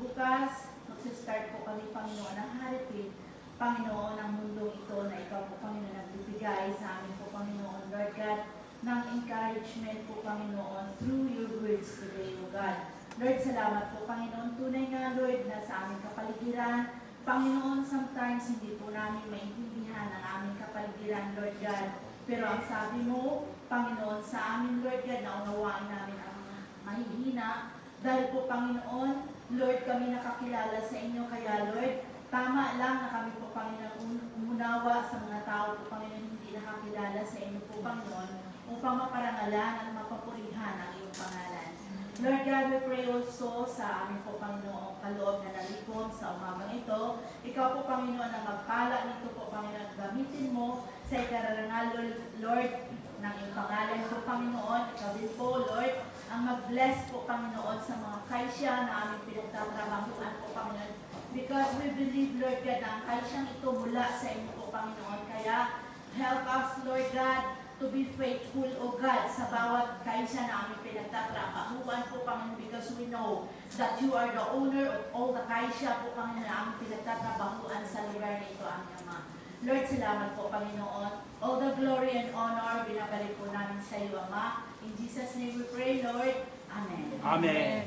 bukas, magsistart po kami, Panginoon, ang haritin, Panginoon, ang mundong ito na ikaw po, Panginoon, nagbibigay sa amin po, Panginoon, Lord God, ng encouragement po, Panginoon, through your words today, O God. Lord, salamat po, Panginoon. Tunay nga, Lord, na sa aming kapaligiran, Panginoon, sometimes hindi po namin maintindihan ang aming kapaligiran, Lord God. Pero ang sabi mo, Panginoon, sa amin, Lord God, naunawaan namin ang mahihina. Dahil po, Panginoon, Lord, kami nakakilala sa inyo, kaya, Lord, tama lang na kami po, Panginoon, umunawa sa mga tao po, Panginoon, hindi nakakilala sa inyo po, Panginoon, upang maparangalan at mapapurihan ang iyong pangalan. Lord God, we pray also sa aming po, Panginoon, kaloob na nalikom sa umagang ito. Ikaw po, Panginoon, ang magpala nito po, Panginoon, gamitin mo sa ikararangal, Lord, ng iyong pangalan po, Panginoon. Ikaw din po, Lord, ang mag-bless po, Panginoon, sa mga kaisya na aming pinagtatrabahuan po, Panginoon. Because we believe, Lord God, na ang kaisyang ito mula sa inyo po, Panginoon. Kaya, help us, Lord God, to be faithful, O God, sa bawat kaisa na aming pinagtatrabahuan po, Panginoon, because we know that you are the owner of all the kaisa po, Panginoon, na aming pinagtatrabahuan sa lugar na ito, aming Ama. Lord, salamat po, Panginoon. All the glory and honor, binabalik po namin sa iyo, Ama. In Jesus' name we pray, Lord. Amen. Amen.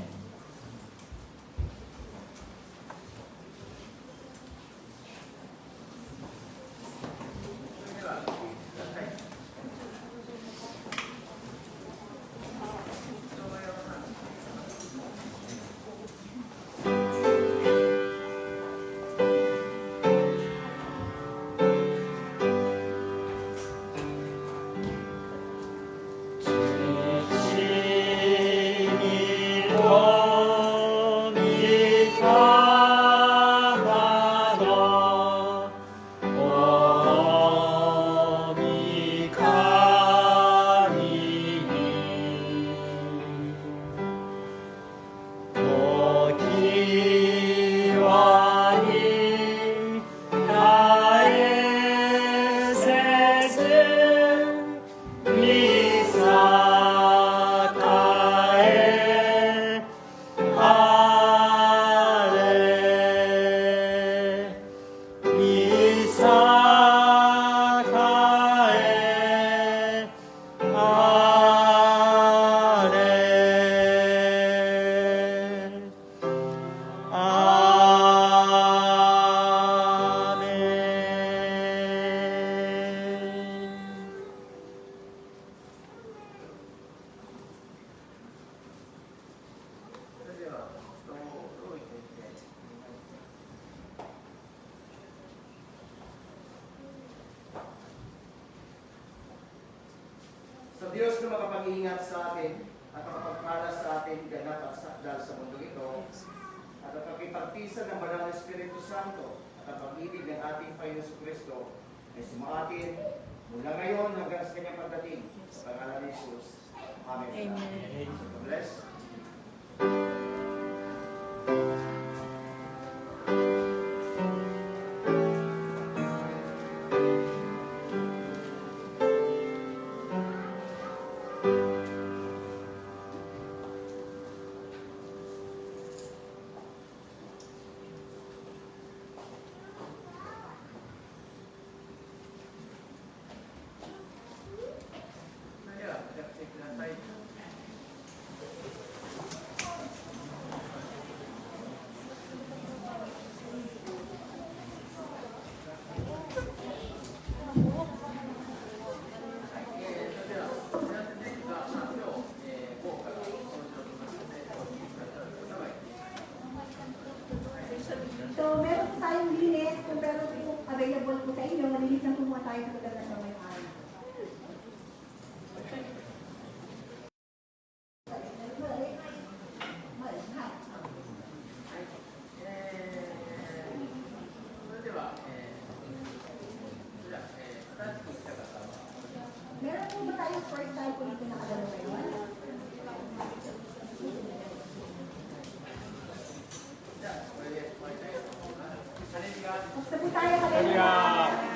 Sa Diyos na makapag-iingat sa atin at makapagpala sa atin ganap at sakdal sa mundo ito at ang pagkipagtisan ng Banal na Espiritu Santo at ang pag-ibig ng ating Panginoon Kristo ay sumaatin mula ngayon hanggang sa kanyang pagdating sa pangalan ni Jesus. Amen. Amen. God bless. So, meron po tayong linis. Kung meron po available po sa inyo, malinis lang po muna tayo sa lugar na ito ngayong araw. first time po dito nakadalo ngayon. Basta po tayo Hallelujah.